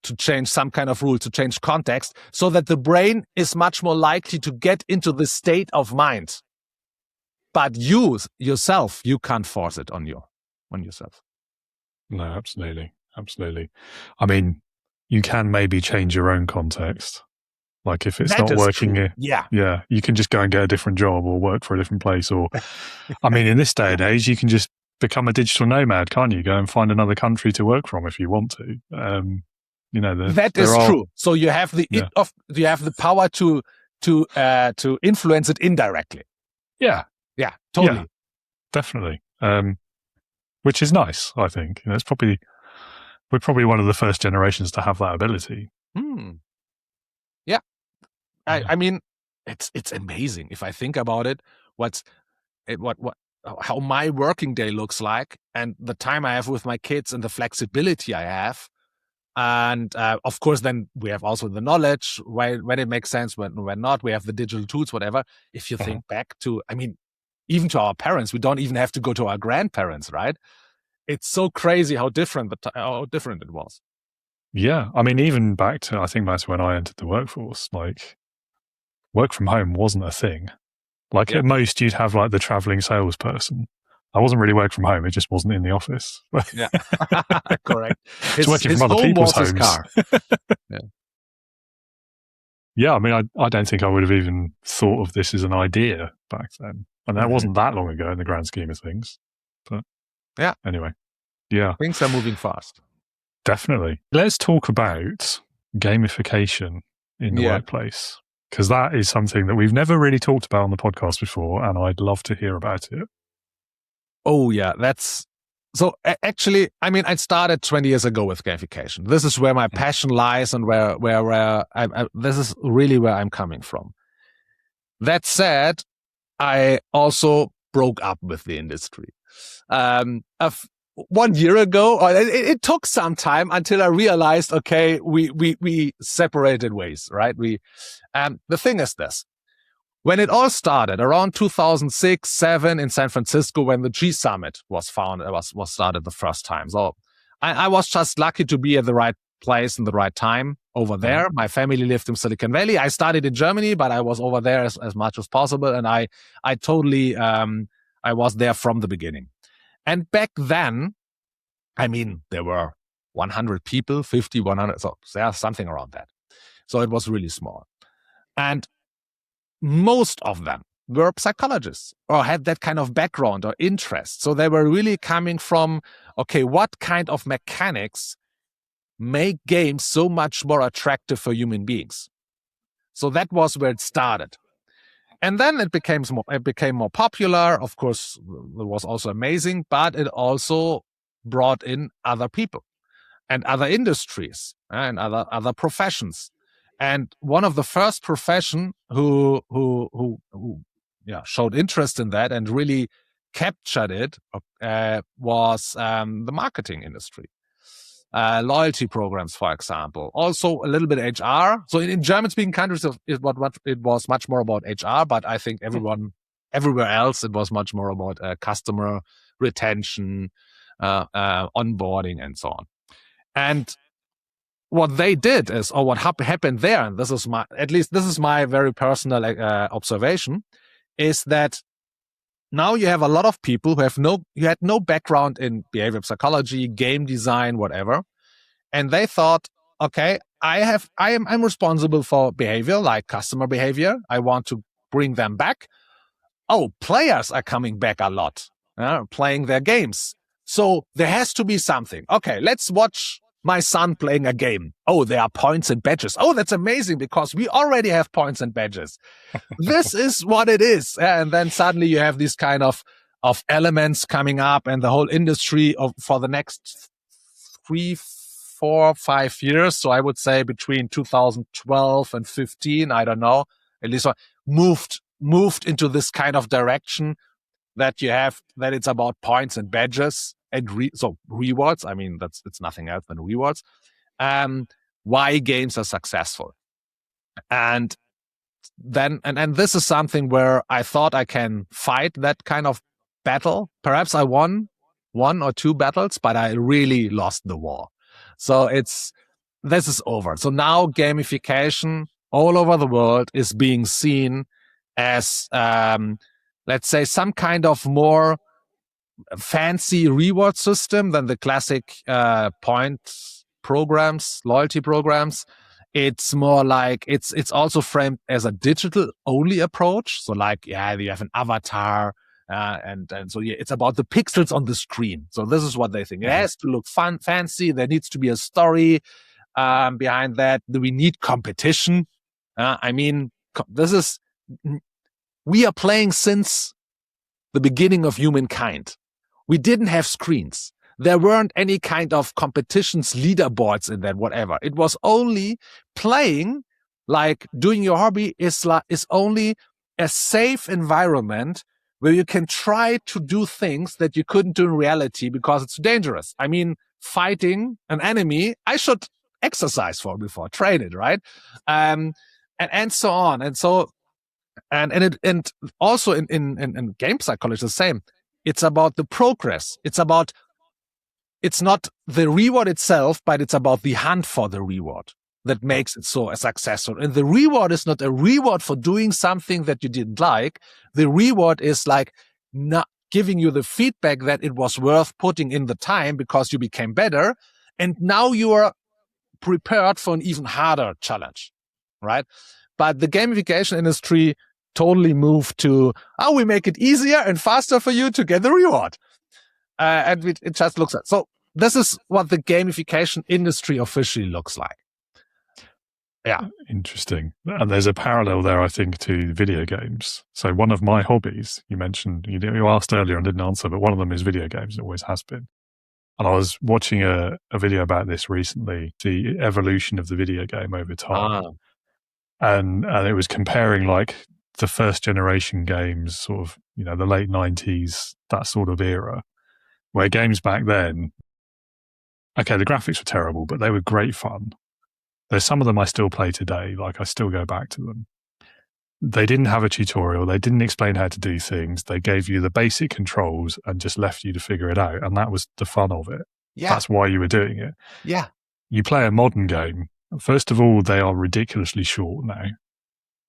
to change some kind of rule, to change context, so that the brain is much more likely to get into the state of mind. But you yourself, you can't force it on yourself. No, absolutely. Absolutely. I mean, you can maybe change your own context. Like if it's not working here, you can just go and get a different job or work for a different place. Or, I mean, in this day and age, you can just become a digital nomad, can't you? Go and find another country to work from if you want to. That is true. So you have the power to influence it indirectly. Yeah, totally, definitely. Which is nice, I think. We're probably one of the first generations to have that ability. Yeah. I mean, it's amazing if I think about it. How my working day looks like, and the time I have with my kids, and the flexibility I have, and of course, then we have also the knowledge when it makes sense, when not. We have the digital tools, whatever. If you think back to, I mean, even to our parents, we don't even have to go to our grandparents, right? It's so crazy how different it was. Yeah, I mean, even back to when I entered the workforce, like, work from home wasn't a thing. Like, at most, you'd have, like, the traveling salesperson. I wasn't really working from home. It just wasn't in the office. Yeah, correct. It's working from other people's homes. Car. Yeah, I mean, I don't think I would have even thought of this as an idea back then. And that wasn't that long ago in the grand scheme of things. But anyway, things are moving fast. Definitely. Let's talk about gamification in the workplace, because that is something that we've never really talked about on the podcast before, and I'd love to hear about it. Oh, yeah. So actually, I mean, I started 20 years ago with gamification. This is where my passion lies, and where this is really where I'm coming from. That said, I also broke up with the industry. 1 year ago, it took some time until I realized, okay, we separated ways, right? The thing is this: when it all started around 2006-07 in San Francisco, when the G Summit was started the first time. So I was just lucky to be at the right place in the right time over there. My family lived in Silicon Valley. I studied in Germany, but I was over there as much as possible, and I totally I was there from the beginning. And back then, I mean, there were 100 people, 50, 100, so there's something around that. So it was really small. And most of them were psychologists or had that kind of background or interest. So they were really coming from, okay, what kind of mechanics make games so much more attractive for human beings? So that was where it started. And then it became more popular. Of course, it was also amazing, but it also brought in other people and other industries and other professions. And one of the first profession who showed interest in that and really captured it was the marketing industry. Loyalty programs, for example. Also a little bit HR. So in German-speaking countries, it was much more about HR, but I think everywhere else, it was much more about customer retention, onboarding, and so on. And what they did is, or what happened there, and this is my very personal observation, is that now you have a lot of people who had no background in behavior psychology, game design, whatever, and they thought, okay, I'm responsible for behavior, like customer behavior. I want to bring them back. Oh, players are coming back a lot, playing their games. So there has to be something. Okay, let's watch my son playing a game. Oh, there are points and badges. Oh, that's amazing because we already have points and badges. This is what it is. And then suddenly you have these kind of elements coming up, and the whole industry for the next 3, 4, 5 years. So I would say between 2012 and 15, I don't know, at least moved into this kind of direction that it's about points and badges and rewards. I mean, it's nothing else than rewards. Why games are successful. And then, and this is something where I thought I can fight that kind of battle. Perhaps I won 1 or 2 battles, but I really lost the war. So this is over. So now gamification all over the world is being seen as, let's say, some kind of more fancy reward system than the classic point programs, loyalty programs. It's more like it's also framed as a digital only approach. So like, you have an avatar, and so it's about the pixels on the screen. So this is what they think. It has to look fun, fancy. There needs to be a story behind that. We need competition. I mean, we are playing since the beginning of humankind. We didn't have screens. There weren't any kind of competitions, leaderboards in that, whatever. It was only playing, like doing your hobby is only a safe environment where you can try to do things that you couldn't do in reality because it's dangerous. I mean, fighting an enemy, I should exercise for before, train it, right? And so on. And so, and also in game psychology, the same. It's about the progress. It's not the reward itself, but it's about the hunt for the reward that makes it so successful. And the reward is not a reward for doing something that you didn't like. The reward is like not giving you the feedback that it was worth putting in the time because you became better. And now you are prepared for an even harder challenge, right? But the gamification industry totally moved to, we make it easier and faster for you to get the reward. And it just looks like. So this is what the gamification industry officially looks like. Yeah. Interesting. And there's a parallel there, I think, to video games. So one of my hobbies, you mentioned, you asked earlier and didn't answer, but one of them is video games. It always has been. And I was watching a video about this recently, the evolution of the video game over time. And it was comparing like the first generation games, sort of, the late 90s, that sort of era, where games back then, okay, the graphics were terrible, but they were great fun. There's some of them I still play today, like I still go back to them. They didn't have a tutorial. They didn't explain how to do things. They gave you the basic controls and just left you to figure it out. And that was the fun of it. Yeah. That's why you were doing it. Yeah. You play a modern game. First of all, they are ridiculously short now,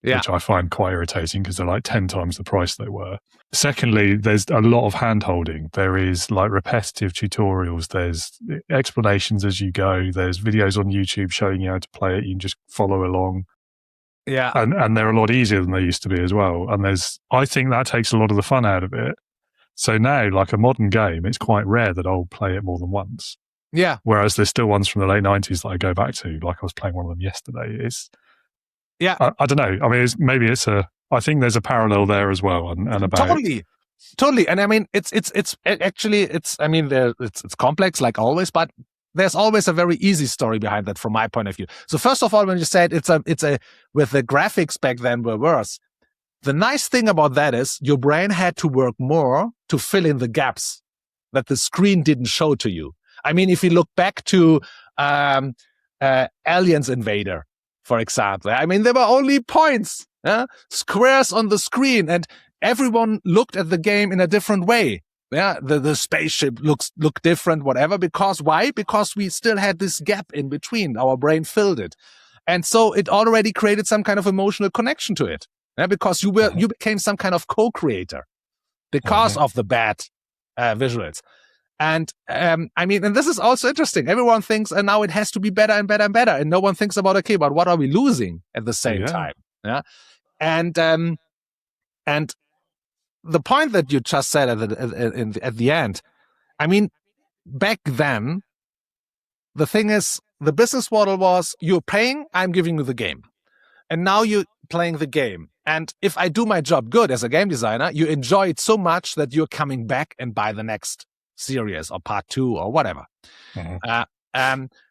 which I find quite irritating because they're like 10 times the price they were. Secondly, there's a lot of hand-holding. There is like repetitive tutorials. There's explanations as you go. There's videos on YouTube showing you how to play it. You can just follow along. Yeah. And they're a lot easier than they used to be as well. And I think that takes a lot of the fun out of it. So now, like a modern game, it's quite rare that I'll play it more than once. Yeah. Whereas there's still ones from the late 90s that I go back to, like I was playing one of them yesterday. I don't know. I mean, I think there's a parallel there as well. And about Totally. And I mean, it's complex like always, but there's always a very easy story behind that from my point of view. So first of all, when you said with the graphics back then were worse, the nice thing about that is your brain had to work more to fill in the gaps that the screen didn't show to you. I mean, if you look back to Aliens Invader, for example, I mean, there were only points, squares on the screen, and everyone looked at the game in a different way. Yeah, the spaceship looked different, whatever. Because why? Because we still had this gap in between. Our brain filled it, and so it already created some kind of emotional connection to it. Yeah, because you became some kind of co-creator because of the bad visuals. And I mean, and this is also interesting. Everyone thinks, and now it has to be better and better and better, and no one thinks about, okay, but what are we losing at the same time? Yeah, and the point that you just said at the end, I mean, back then, the thing is, the business model was, you're paying, I'm giving you the game. And now you're playing the game. And if I do my job good as a game designer, you enjoy it so much that you're coming back and buy the next series or part 2 or whatever.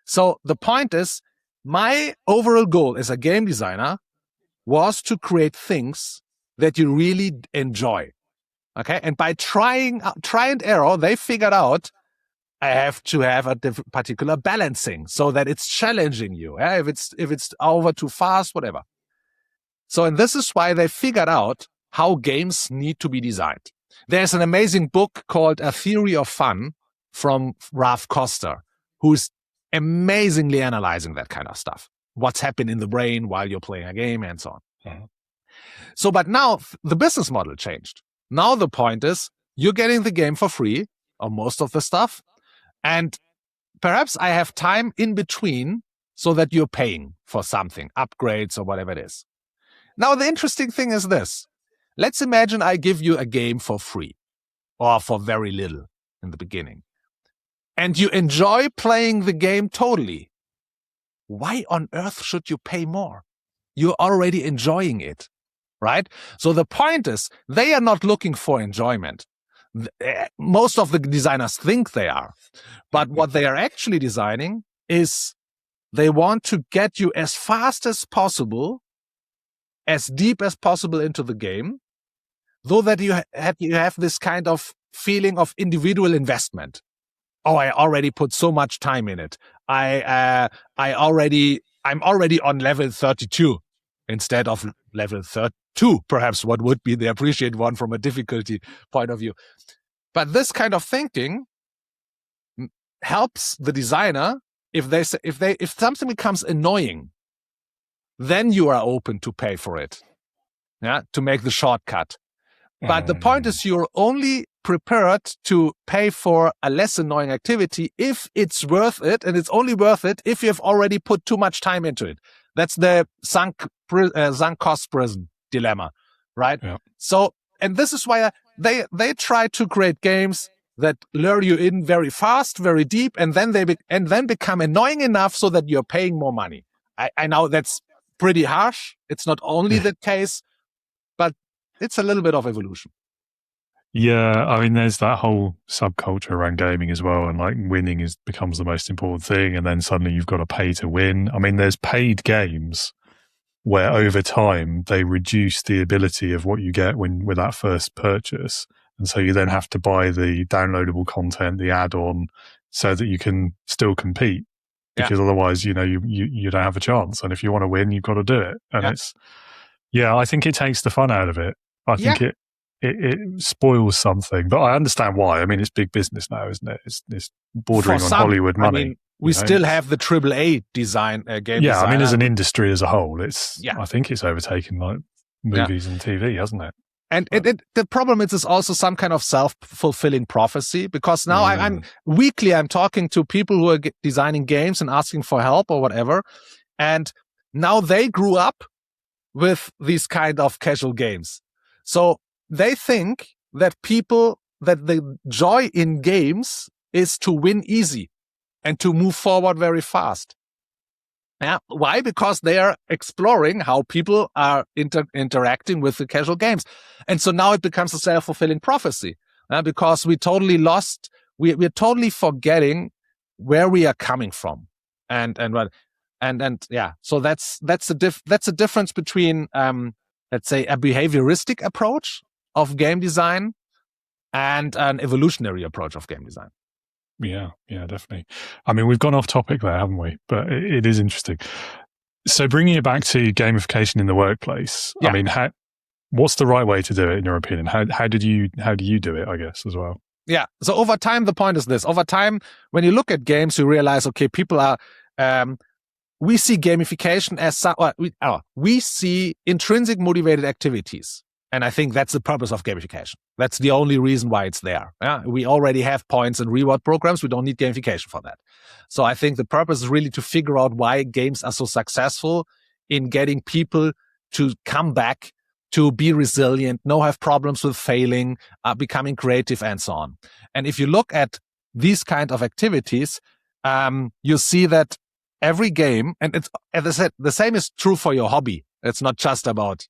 So the point is, my overall goal as a game designer was to create things that you really enjoy. Okay, and by try and error, they figured out I have to have a particular balancing so that it's challenging you. Yeah? If it's over too fast, whatever. So, and this is why they figured out how games need to be designed. There's an amazing book called A Theory of Fun from Ralph Koster, who's amazingly analyzing that kind of stuff. What's happened in the brain while you're playing a game and so on. So, but now the business model changed. Now the point is, you're getting the game for free, or most of the stuff, and perhaps I have time in between so that you're paying for something, upgrades or whatever it is. Now the interesting thing is this. Let's imagine I give you a game for free, or for very little in the beginning, and you enjoy playing the game totally. Why on earth should you pay more? You're already enjoying it. Right? So the point is, they are not looking for enjoyment. Most of the designers think they are. But what they are actually designing is they want to get you as fast as possible, as deep as possible into the game, though that you have this kind of feeling of individual investment. Oh, I already put so much time in it. I'm already on level 32 instead of level 32, perhaps what would be the appreciated one from a difficulty point of view. But this kind of thinking helps the designer. If something becomes annoying, then you are open to pay for it, to make the shortcut. But the point is, you're only prepared to pay for a less annoying activity if it's worth it, and it's only worth it if you have already put too much time into it. That's the sunk cost prison dilemma, right? Yeah. So, and this is why they try to create games that lure you in very fast, very deep, and then then become annoying enough so that you're paying more money. I know that's pretty harsh. It's not only the case, but it's a little bit of evolution. Yeah, I mean, there's that whole subculture around gaming as well, and like winning becomes the most important thing, and then suddenly you've got to pay to win. I mean, there's paid games where over time they reduce the ability of what you get with that first purchase, and so you then have to buy the downloadable content, the add-on, so that you can still compete, because otherwise, you don't have a chance. And if you want to win, you've got to do it. And I think it takes the fun out of it. I think it spoils something, but I understand why. I mean, it's big business now, isn't it? It's bordering on Hollywood money. I mean, we still have the AAA design game. Yeah, I mean, as an industry as a whole, I think it's overtaken like movies and TV, hasn't it? And the problem is also some kind of self-fulfilling prophecy, because now I'm weekly talking to people who are designing games and asking for help or whatever, and now they grew up with these kind of casual games. So they think that the joy in games is to win easy and to move forward very fast. Yeah. Why? Because they are exploring how people are interacting with the casual games. And so now it becomes a self-fulfilling prophecy, because we totally we're totally forgetting where we are coming from. So that's a difference between, let's say, a behavioristic approach of game design and an evolutionary approach of game design. Yeah, definitely. I mean, we've gone off topic there, haven't we? But it is interesting. So bringing it back to gamification in the workplace, I mean, what's the right way to do it in your opinion? How do you do it, I guess, as well? Yeah. So over time, the point is this. Over time, when you look at games, you realize, okay, people are, we see gamification as, we see intrinsic motivated activities. And I think that's the purpose of gamification. That's the only reason why it's there. Yeah? We already have points and reward programs. We don't need gamification for that. So I think the purpose is really to figure out why games are so successful in getting people to come back, to be resilient, not have problems with failing, becoming creative, and so on. And if you look at these kind of activities, you see that every game, and it's, as I said, the same is true for your hobby. It's not just about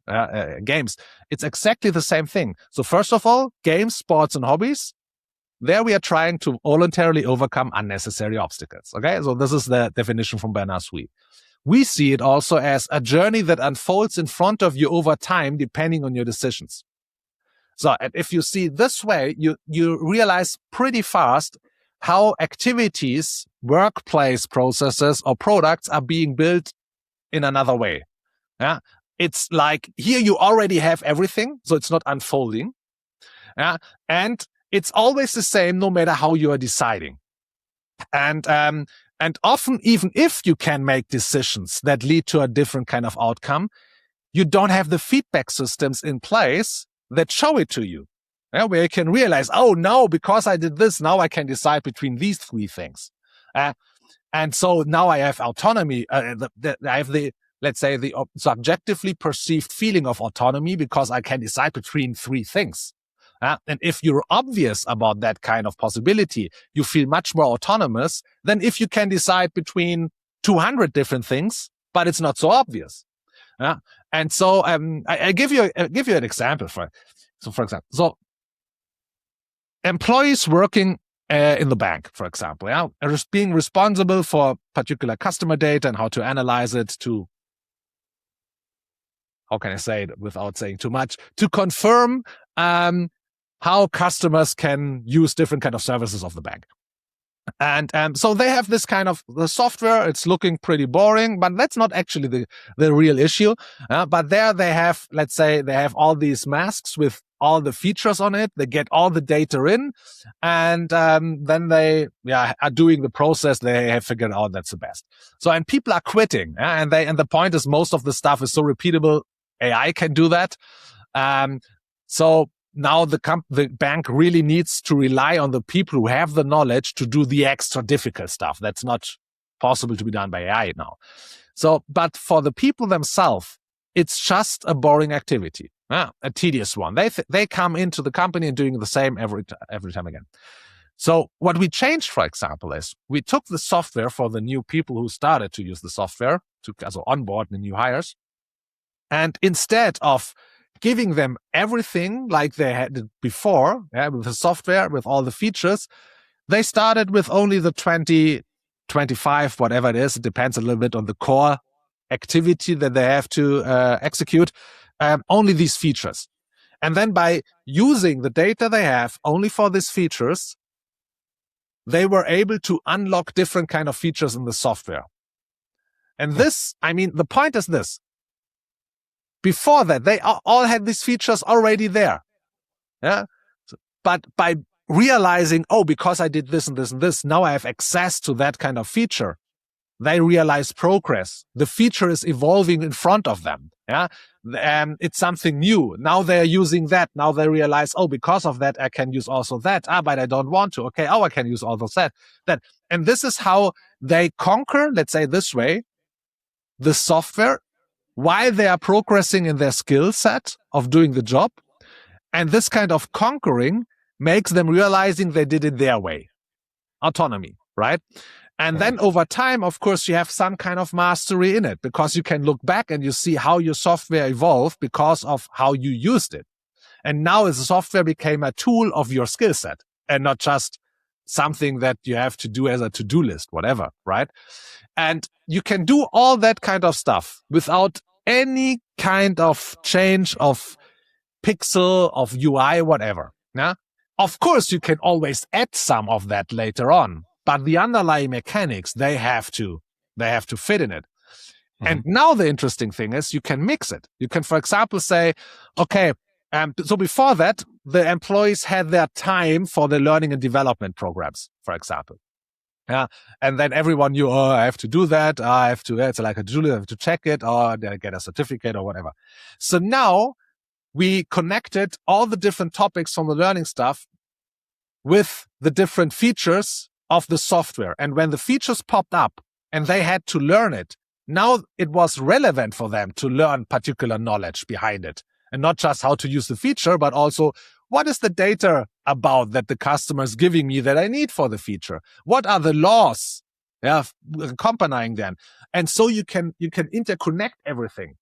games. It's exactly the same thing. So first of all, games, sports, and hobbies, there we are trying to voluntarily overcome unnecessary obstacles. Okay, so this is the definition from Bernard-Sui. We see it also as a journey that unfolds in front of you over time, depending on your decisions. So and if you see this way, you realize pretty fast how activities, workplace processes, or products are being built in another way. Yeah, it's like here you already have everything, so it's not unfolding. Yeah, and it's always the same, no matter how you are deciding. And often, even if you can make decisions that lead to a different kind of outcome, you don't have the feedback systems in place that show it to you. Yeah, where you can realize, oh no, because I did this, now I can decide between these three things. And so now I have autonomy. I have the, let's say, the subjectively perceived feeling of autonomy because I can decide between three things. And if you're obvious about that kind of possibility, you feel much more autonomous than if you can decide between 200 different things, but it's not so obvious. And so I give you an example. For example, employees working in the bank, for example, are being responsible for particular customer data and how to analyze it to, how can I say it without saying too much, to confirm how customers can use different kind of services of the bank. And so they have this kind of the software. It's looking pretty boring, but that's not actually the real issue. But there they have, let's say, they have all these masks with all the features on it. They get all the data in, and then they are doing the process. They have figured out that's the best. So, and people are quitting, and the point is most of the stuff is so repeatable. AI can do that. So now the bank really needs to rely on the people who have the knowledge to do the extra difficult stuff. That's not possible to be done by AI now. So, but for the people themselves, it's just a boring activity, a tedious one. They come into the company and doing the same every time again. So what we changed, for example, is we took the software for the new people who started to use the software to also onboard the new hires. And instead of giving them everything like they had it before, with the software, with all the features, they started with only the 20, 25, whatever it is. It depends a little bit on the core activity that they have to execute, only these features. And then by using the data they have only for these features, they were able to unlock different kind of features in the software. And this, I mean, the point is this. Before that, they all had these features already there. Yeah. But by realizing, oh, because I did this and this and this, now I have access to that kind of feature, they realize progress. The feature is evolving in front of them. Yeah. It's something new. Now they're using that. Now they realize, oh, because of that, I can use also that. But I don't want to. Okay. Oh, I can use also that. And this is how they conquer, let's say this way, the software, while they are progressing in their skill set of doing the job. And this kind of conquering makes them realizing they did it their way. Autonomy, right? And then over time, of course, you have some kind of mastery in it because you can look back and you see how your software evolved because of how you used it. And now the software became a tool of your skill set and not just something that you have to do as a to-do list, whatever, right? And you can do all that kind of stuff without any kind of change of pixel, of UI, whatever. Yeah? Of course, you can always add some of that later on, but the underlying mechanics, they have to fit in it. Mm-hmm. And now the interesting thing is you can mix it. You can, for example, say, okay, so before that, the employees had their time for the learning and development programs, for example. Yeah. And then everyone knew, oh, I have to do that. I have to, it's like a to-do list, I have to check it, or get a certificate or whatever. So now we connected all the different topics from the learning stuff with the different features of the software. And when the features popped up and they had to learn it, now it was relevant for them to learn particular knowledge behind it. And not just how to use the feature, but also what is the data about that the customer is giving me that I need for the feature? What are the laws accompanying them? And so you can interconnect everything.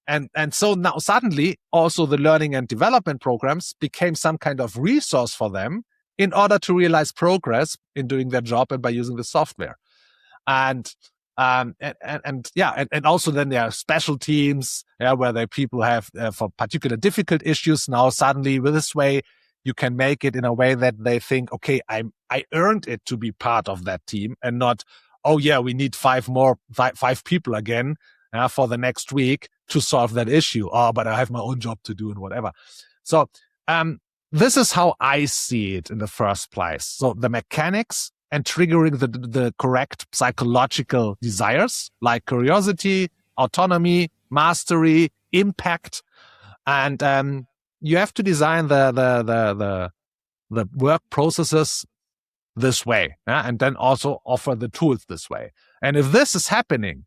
And so now suddenly also the learning and development programs became some kind of resource for them in order to realize progress in doing their job and by using the software. And also then there are special teams, where the people have for particular difficult issues. Now suddenly with this way, you can make it in a way that they think, okay, I earned it to be part of that team, and not, oh yeah, we need five people again for the next week to solve that issue. Oh, but I have my own job to do and whatever. So this is how I see it in the first place. So the mechanics and triggering the correct psychological desires like curiosity, autonomy, mastery, impact, and you have to design the work processes this way, and then also offer the tools this way. And if this is happening,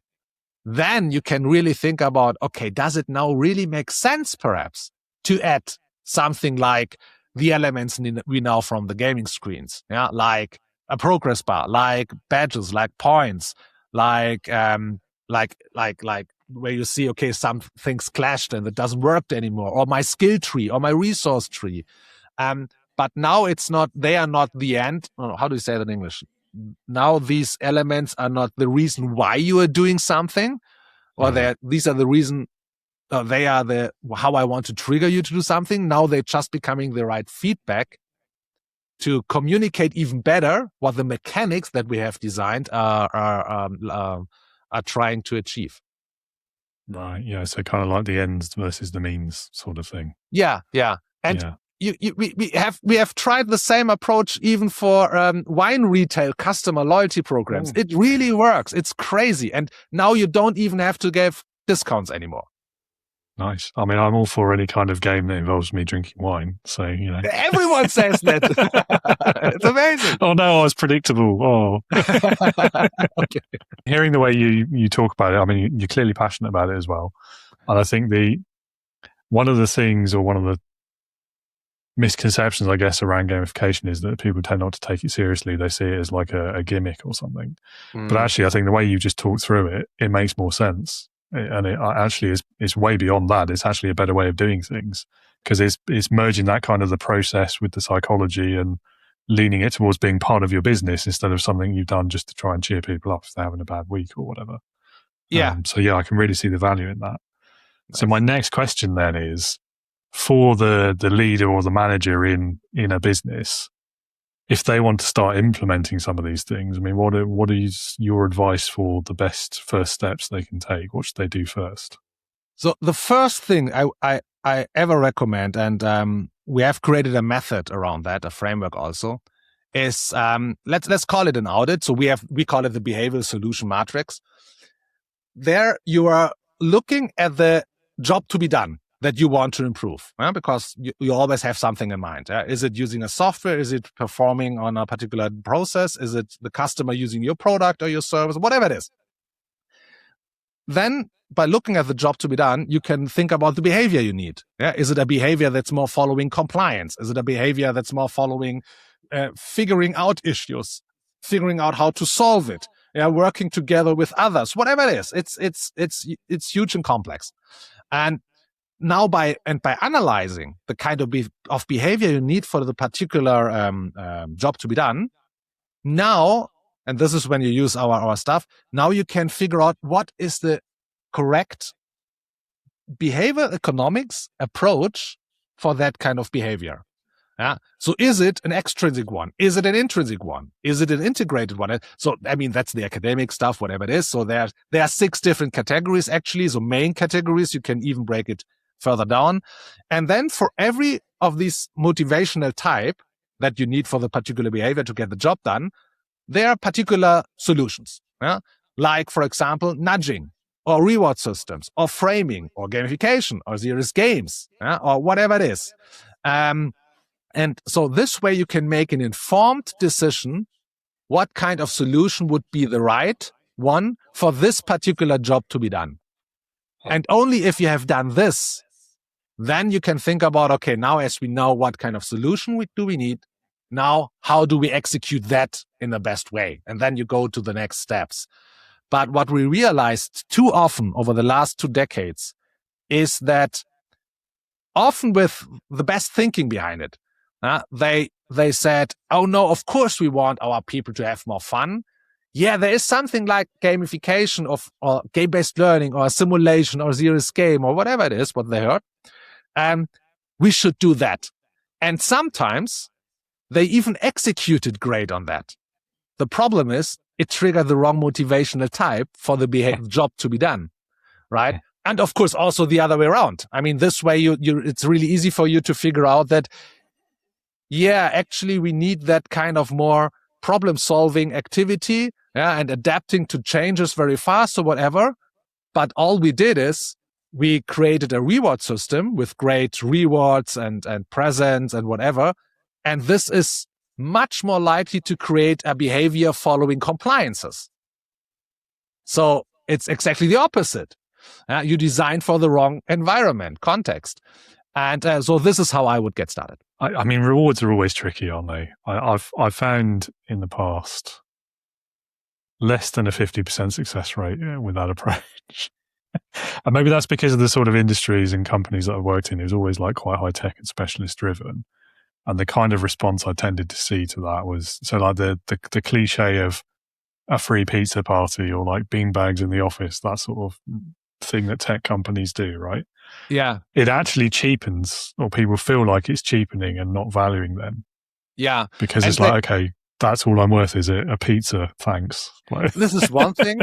then you can really think about, okay, does it now really make sense perhaps to add something like the elements we know from the gaming screens, like a progress bar, like badges, like points, like where you see, okay, some things clashed and it doesn't work anymore, or my skill tree or my resource tree. But now they are not the end. How do you say that in English? Now these elements are not the reason why you are doing something, or these are the reason. They are how I want to trigger you to do something. Now they're just becoming the right feedback to communicate even better what the mechanics that we have designed are trying to achieve. Right. Yeah. So kind of like the ends versus the means sort of thing. Yeah. And we have tried the same approach even for wine retail customer loyalty programs. It really works. It's crazy. And now you don't even have to give discounts anymore. Nice. I mean, I'm all for any kind of game that involves me drinking wine. So, Everyone says that. It's amazing. Oh, no, I was predictable. Oh. Okay. Hearing the way you talk about it, I mean, you're clearly passionate about it as well. And I think one of the things, or one of the misconceptions, I guess, around gamification is that people tend not to take it seriously. They see it as like a gimmick or something. But actually, I think the way you just talked through it makes more sense. And it actually is way beyond that. It's actually a better way of doing things, because it's merging that kind of the process with the psychology and leaning it towards being part of your business instead of something you've done just to try and cheer people up if they're having a bad week or whatever. Yeah. I can really see the value in that. Nice. So my next question then is, for the leader or the manager in a business, if they want to start implementing some of these things, I mean, what is your advice for the best first steps they can take? What should they do first? So the first thing I ever recommend, and we have created a method around that, a framework also, is let's call it an audit. So we call it the behavioral solution matrix. There you are looking at the job to be done that you want to improve, because you always have something in mind. Is it using a software? Is it performing on a particular process? Is it the customer using your product or your service? Whatever it is. Then, by looking at the job to be done, you can think about the behavior you need. Is it a behavior that's more following compliance? Is it a behavior that's more following figuring out issues, figuring out how to solve it, working together with others? Whatever it is, it's huge and complex. And now by analyzing the kind of behavior you need for the particular job to be done, now, and this is when you use our stuff, now you can figure out what is the correct behavior economics approach for that kind of behavior. Yeah. So is it an extrinsic one? Is it an intrinsic one? Is it an integrated one? So, I mean, that's the academic stuff, whatever it is. So there are 6 different categories, actually. So main categories, you can even break it further down. And then for every of these motivational type that you need for the particular behavior to get the job done, there are particular solutions. Yeah? Like, for example, nudging or reward systems or framing or gamification or serious games, yeah? Or whatever it is. And so this way you can make an informed decision what kind of solution would be the right one for this particular job to be done. And only if you have done this, then you can think about, okay, now as we know what kind of solution we need, now how do we execute that in the best way? And then you go to the next steps. But what we realized too often over the last 2 decades is that often with the best thinking behind it, they said, oh no, of course we want our people to have more fun. Yeah, there is something like gamification or game-based learning or simulation or serious game or whatever it is, what they heard. We should do that. And sometimes they even executed great on that. The problem is it triggered the wrong motivational type for the job to be done, right? And of course, also the other way around. I mean, this way it's really easy for you to figure out that, yeah, actually we need that kind of more problem-solving activity, yeah, and adapting to changes very fast or whatever. But all we did is we created a reward system with great rewards and presents and whatever. And this is much more likely to create a behavior following compliances. So it's exactly the opposite. You design for the wrong environment, context. And so this is how I would get started. I mean, rewards are always tricky, aren't they? I've found in the past less than a 50% success rate with that approach. And maybe that's because of the sort of industries and companies that I've worked in. It was always like quite high tech and specialist driven. And the kind of response I tended to see to that was, so like the cliche of a free pizza party or like beanbags in the office, that sort of thing that tech companies do, right? Yeah. It actually cheapens, or people feel like it's cheapening and not valuing them. Yeah. Because it's like, okay, that's all I'm worth, is it? A pizza, thanks. Like, this is one thing.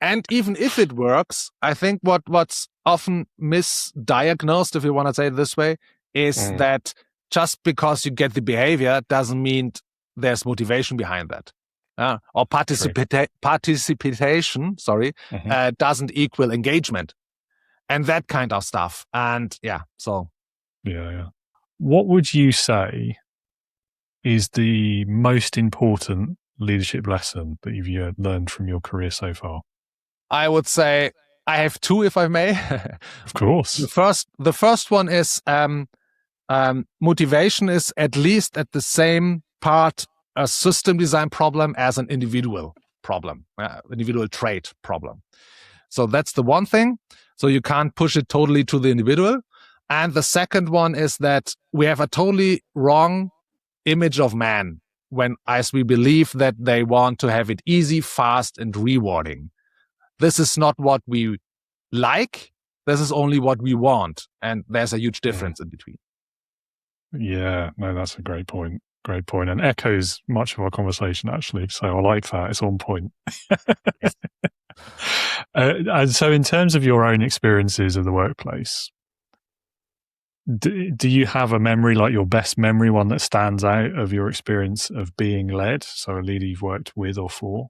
And even if it works, I think what's often misdiagnosed, if you want to say it this way, is that just because you get the behavior doesn't mean there's motivation behind that. Or participation, doesn't equal engagement. And that kind of stuff. And yeah, so. Yeah. What would you say is the most important leadership lesson that you've learned from your career so far? I would say I have 2, if I may. Of course. The first one is motivation is at least at the same part a system design problem as an individual problem, individual trait problem. So that's the one thing. So you can't push it totally to the individual. And the second one is that we have a totally wrong image of man as we believe that they want to have it easy, fast, and rewarding. This is not what we like. This is only what we want. And there's a huge difference in between. Yeah, no, that's a great point. Great point. And echoes much of our conversation, actually. So I like that. It's on point. And so in terms of your own experiences of the workplace, do you have a memory, like your best memory, one that stands out of your experience of being led? So a leader you've worked with or for?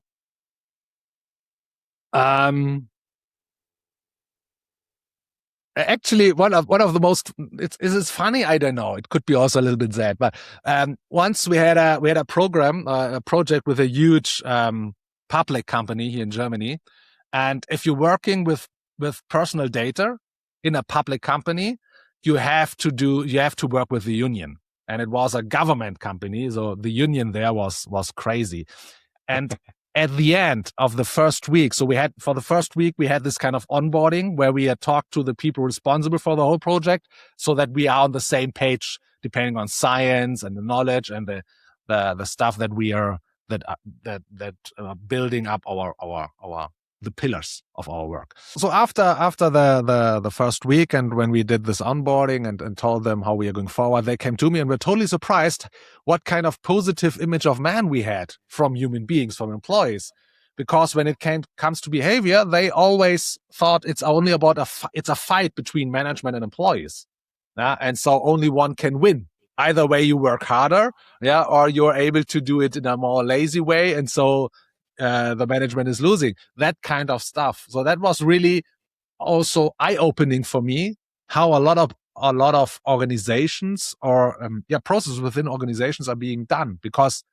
Actually, one of the most, it's funny, I don't know, it could be also a little bit sad, but once we had a program, a project with a huge public company here in Germany. And if you're working with personal data in a public company, you have to work with the union. And it was a government company, so the union there was crazy. And at the end of the first week, we had this kind of onboarding where we had talked to the people responsible for the whole project so that we are on the same page, depending on science and the knowledge and the stuff that we are, that building up our the pillars of our work. So after the first week, and when we did this onboarding and told them how we are going forward, they came to me and were totally surprised what kind of positive image of man we had from human beings, from employees. Because when it comes to behavior, they always thought it's only about it's a fight between management and employees. And so only one can win. Either way, you work harder, or you're able to do it in a more lazy way. And so the management is losing, that kind of stuff. So that was really also eye-opening for me, how a lot of organizations or processes within organizations are being done, because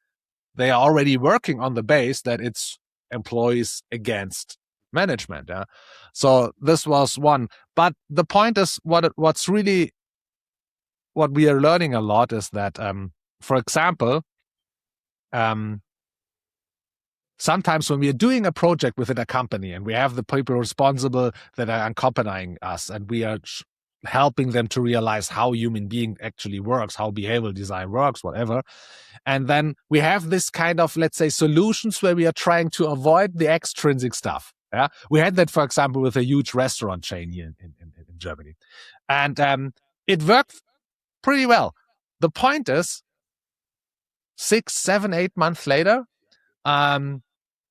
they are already working on the base that it's employees against management. So this was one. But the point is, what we are learning a lot is that, for example, sometimes when we are doing a project within a company and we have the people responsible that are accompanying us, and we are helping them to realize how human being actually works, how behavioral design works, whatever. And then we have this kind of, let's say, solutions where we are trying to avoid the extrinsic stuff. Yeah, we had that, for example, with a huge restaurant chain here in Germany. And it worked pretty well. The point is, 6, 7, 8 months later,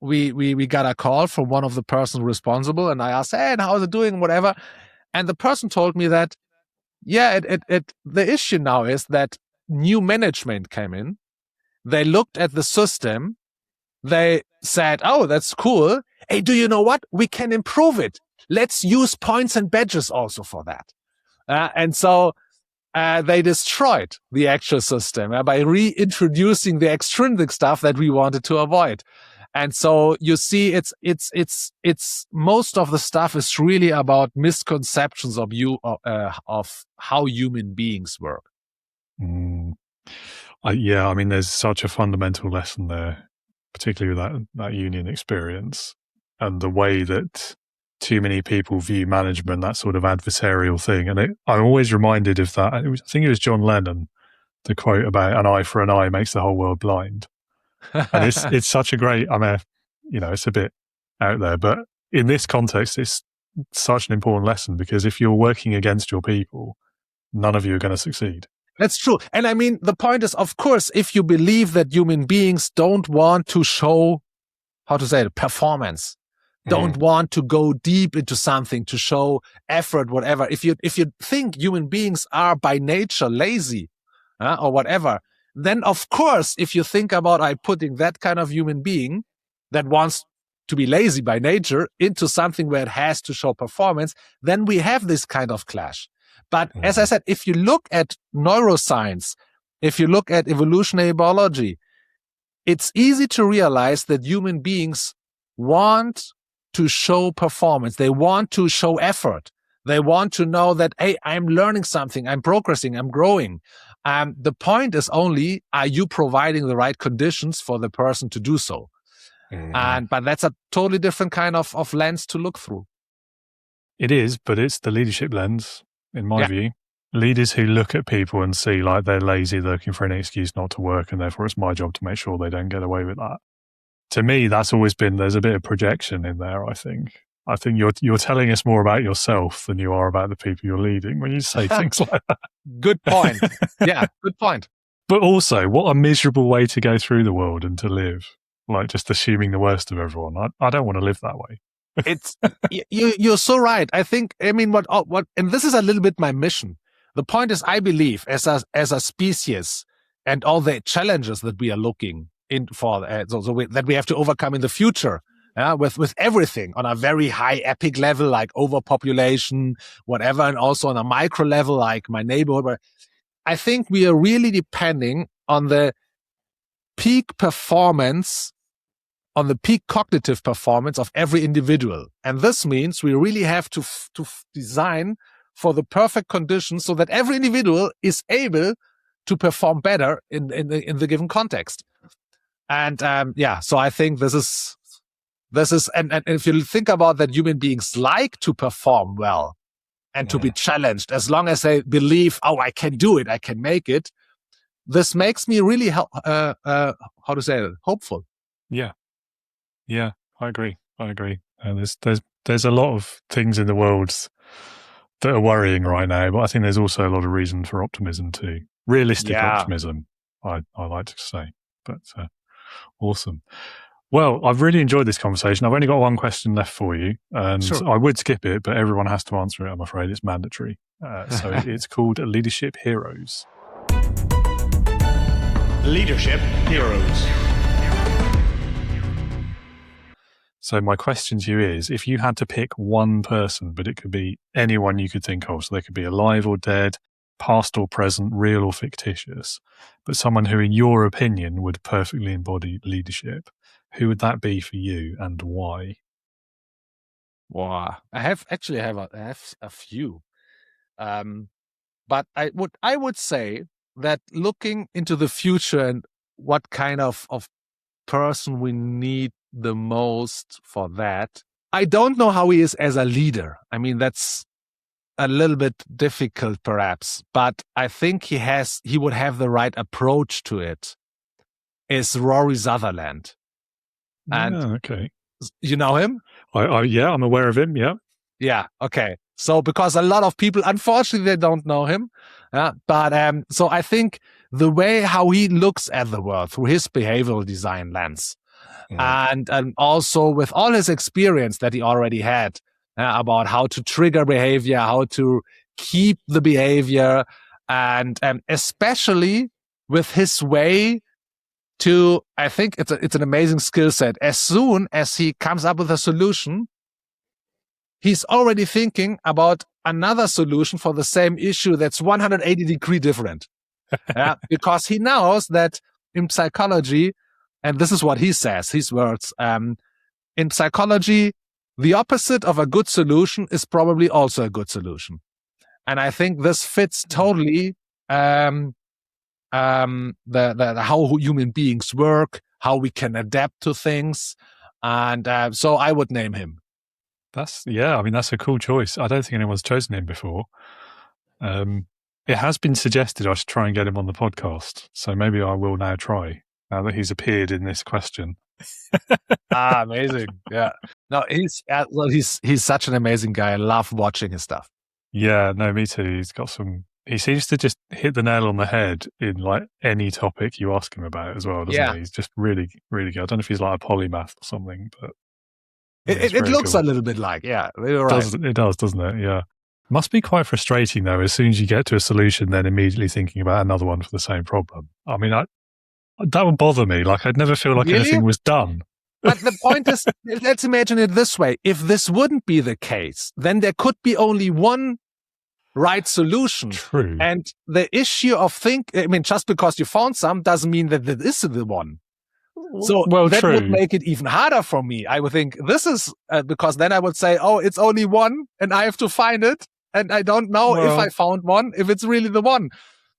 we got a call from one of the persons responsible, and I asked, hey, and how is it doing, whatever. And the person told me that, the issue now is that new management came in. They looked at the system. They said, oh, that's cool. Hey, do you know what? We can improve it. Let's use points and badges also for that. And so they destroyed the actual system by reintroducing the extrinsic stuff that we wanted to avoid. And so you see, it's most of the stuff is really about misconceptions of how human beings work. I mean, there's such a fundamental lesson there, particularly with that union experience and the way that too many people view management, that sort of adversarial thing. And I'm always reminded of that. I think it was John Lennon, the quote about an eye for an eye makes the whole world blind. And it's such a great, it's a bit out there, but in this context, it's such an important lesson, because if you're working against your people, none of you are going to succeed. That's true. And I mean, the point is, of course, if you believe that human beings don't want to show, performance, don't want to go deep into something to show effort, whatever. If you think human beings are by nature lazy or whatever, then of course, if you think about putting that kind of human being that wants to be lazy by nature into something where it has to show performance, then we have this kind of clash. But as I said, if you look at neuroscience, if you look at evolutionary biology, it's easy to realize that human beings want to show performance. They want to show effort. They want to know that, hey, I'm learning something, I'm progressing, I'm growing. The point is only, are you providing the right conditions for the person to do so? But that's a totally different kind of lens to look through. It is, but it's the leadership lens, in my view. Leaders who look at people and see like they're lazy, they're looking for an excuse not to work, and therefore it's my job to make sure they don't get away with that. To me, that's always been, there's a bit of projection in there, I think. I think you're telling us more about yourself than you are about the people you're leading when you say things like that. Good point. Yeah, good point. But also, what a miserable way to go through the world and to live. Like just assuming the worst of everyone. I don't want to live that way. It's you're so right. I think, what, and this is a little bit my mission. The point is, I believe as a species and all the challenges that we are looking in for, that we have to overcome in the future. With everything on a very high epic level, like overpopulation, whatever, and also on a micro level, like my neighborhood. I think we are really depending on the peak performance, on the peak cognitive performance of every individual. And this means we really have to design for the perfect conditions so that every individual is able to perform better in the given context. And so I think this is, and if you think about that, human beings like to perform well and to be challenged, as long as they believe, oh, I can do it, I can make it. This makes me really, hopeful. Yeah, I agree. And there's a lot of things in the world that are worrying right now, but I think there's also a lot of reason for optimism too. Realistic optimism, I like to say. But awesome. Well, I've really enjoyed this conversation. I've only got one question left for you, and Sure. I would skip it, but everyone has to answer it, I'm afraid. It's mandatory. So it's called Leadership Heroes. Leadership Heroes. So my question to you is, if you had to pick one person, but it could be anyone you could think of, so they could be alive or dead, past or present, real or fictitious, but someone who, in your opinion, would perfectly embody leadership, who would that be for you and why? Wow. I have a few. But I would say that looking into the future and what kind of person we need the most for that, I don't know how he is as a leader. I mean, that's a little bit difficult perhaps, but I think he would have the right approach to it, is Rory Sutherland. And okay. You know him? Yeah, I'm aware of him. Yeah. Yeah. Okay. So because a lot of people, unfortunately, they don't know him. But so I think the way how he looks at the world through his behavioral design lens, and also with all his experience that he already had about how to trigger behavior, how to keep the behavior, and especially with his way to, I think it's an amazing skill set. As soon as he comes up with a solution, he's already thinking about another solution for the same issue that's 180-degree different. Because he knows that in psychology, and this is what he says, his words, in psychology, the opposite of a good solution is probably also a good solution. And I think this fits totally the how human beings work, how we can adapt to things. And so I would name him. That's a cool choice. I don't think anyone's chosen him before. It has been suggested I should try and get him on the podcast. So maybe I will now try, now that he's appeared in this question. Amazing. Yeah. No, he's such an amazing guy. I love watching his stuff. Yeah, no, me too. He seems to just hit the nail on the head in like any topic you ask him about as well, doesn't he? He's just really, really good. I don't know if he's like a polymath or something, but it looks cool. A little bit like, you're right. It does, doesn't it? Yeah. Must be quite frustrating though, as soon as you get to a solution, then immediately thinking about another one for the same problem. I mean, that would bother me. Like, I'd never feel like anything was done. But the point is, let's imagine it this way. If this wouldn't be the case, then there could be only one right solution. True. And the issue of just because you found some doesn't mean that it is the one. So that would make it even harder for me. I would think this is because then I would say, oh, it's only one and I have to find it. And I don't know if I found one, if it's really the one.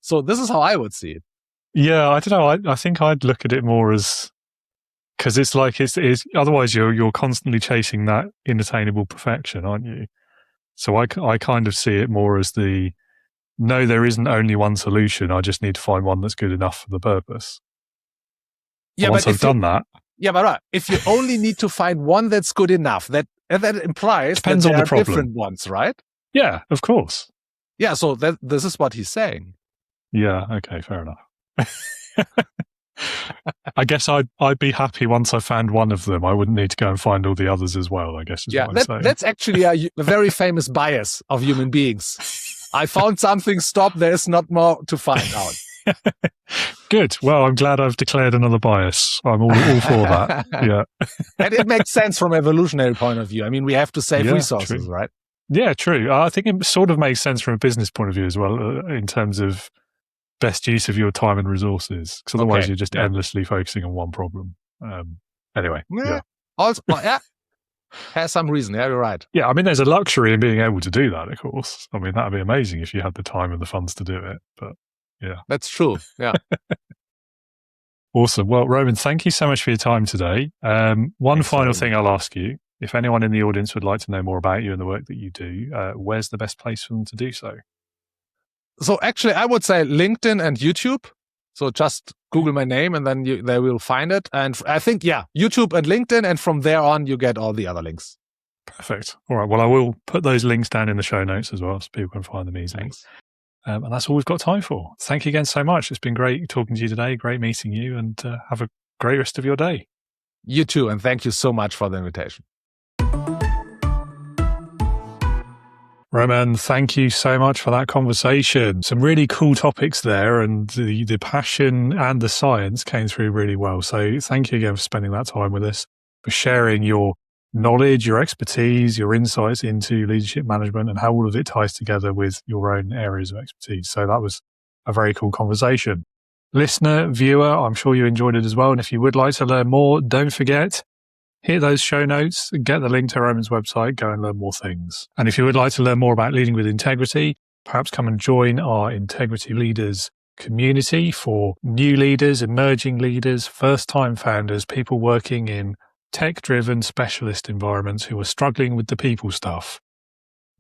So this is how I would see it. Yeah, I don't know. I think I'd look at it more as, because it's like it's otherwise you're constantly chasing that inattainable perfection, aren't you? So I kind of see it more as no, there isn't only one solution. I just need to find one that's good enough for the purpose. Yeah, once I've done that. Yeah, but right. If you only need to find one that's good enough, that implies Depends that there on the are different ones, right? Yeah, of course. Yeah, so this is what he's saying. Yeah, okay, fair enough. I guess I'd be happy once I found one of them. I wouldn't need to go and find all the others as well, I guess is what I'm saying. That's actually a very famous bias of human beings. I found something, stop, there's not more to find out. Good. Well, I'm glad I've declared another bias. I'm all for that. Yeah. And it makes sense from an evolutionary point of view. I mean, we have to save resources, true. Right? Yeah, true. I think it sort of makes sense from a business point of view as well, in terms of best use of your time and resources. Because otherwise you're just endlessly focusing on one problem. Anyway. Yeah. Also, has some reason. Yeah, you're right. Yeah, I mean, there's a luxury in being able to do that, of course. I mean, that would be amazing if you had the time and the funds to do it. But yeah. That's true. Yeah. Awesome. Well, Roman, thank you so much for your time today. One final thing I'll ask you. If anyone in the audience would like to know more about you and the work that you do, where's the best place for them to do so? So actually, I would say LinkedIn and YouTube. So just Google my name and then they will find it. And I think, YouTube and LinkedIn. And from there on, you get all the other links. Perfect. All right. Well, I will put those links down in the show notes as well so people can find them easily. Thanks. And that's all we've got time for. Thank you again so much. It's been great talking to you today. Great meeting you, and have a great rest of your day. You too. And thank you so much for the invitation. Roman, thank you so much for that conversation. Some really cool topics there, and the passion and the science came through really well. So thank you again for spending that time with us, for sharing your knowledge, your expertise, your insights into leadership management and how all of it ties together with your own areas of expertise. So that was a very cool conversation. Listener, viewer, I'm sure you enjoyed it as well. And if you would like to learn more, don't forget, hit those show notes, get the link to Roman's website, go and learn more things. And if you would like to learn more about leading with integrity, perhaps come and join our Integrity Leaders community for new leaders, emerging leaders, first-time founders, people working in tech-driven specialist environments who are struggling with the people stuff.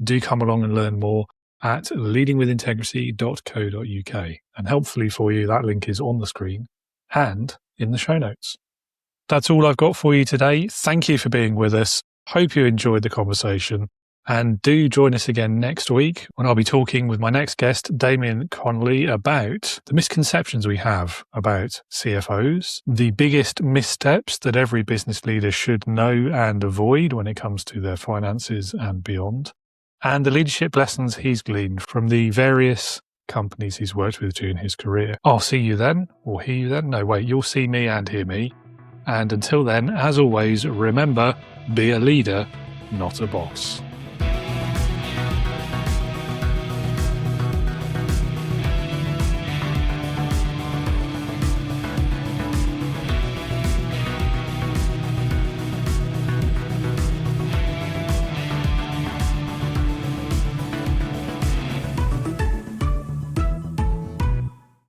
Do come along and learn more at leadingwithintegrity.co.uk. And helpfully for you, that link is on the screen and in the show notes. That's all I've got for you today. Thank you for being with us. Hope you enjoyed the conversation. And do join us again next week when I'll be talking with my next guest, Damien Connolly, about the misconceptions we have about CFOs, the biggest missteps that every business leader should know and avoid when it comes to their finances and beyond, and the leadership lessons he's gleaned from the various companies he's worked with during his career. I'll see you then, or hear you then. No, wait, you'll see me and hear me. And until then, as always, remember, be a leader, not a boss.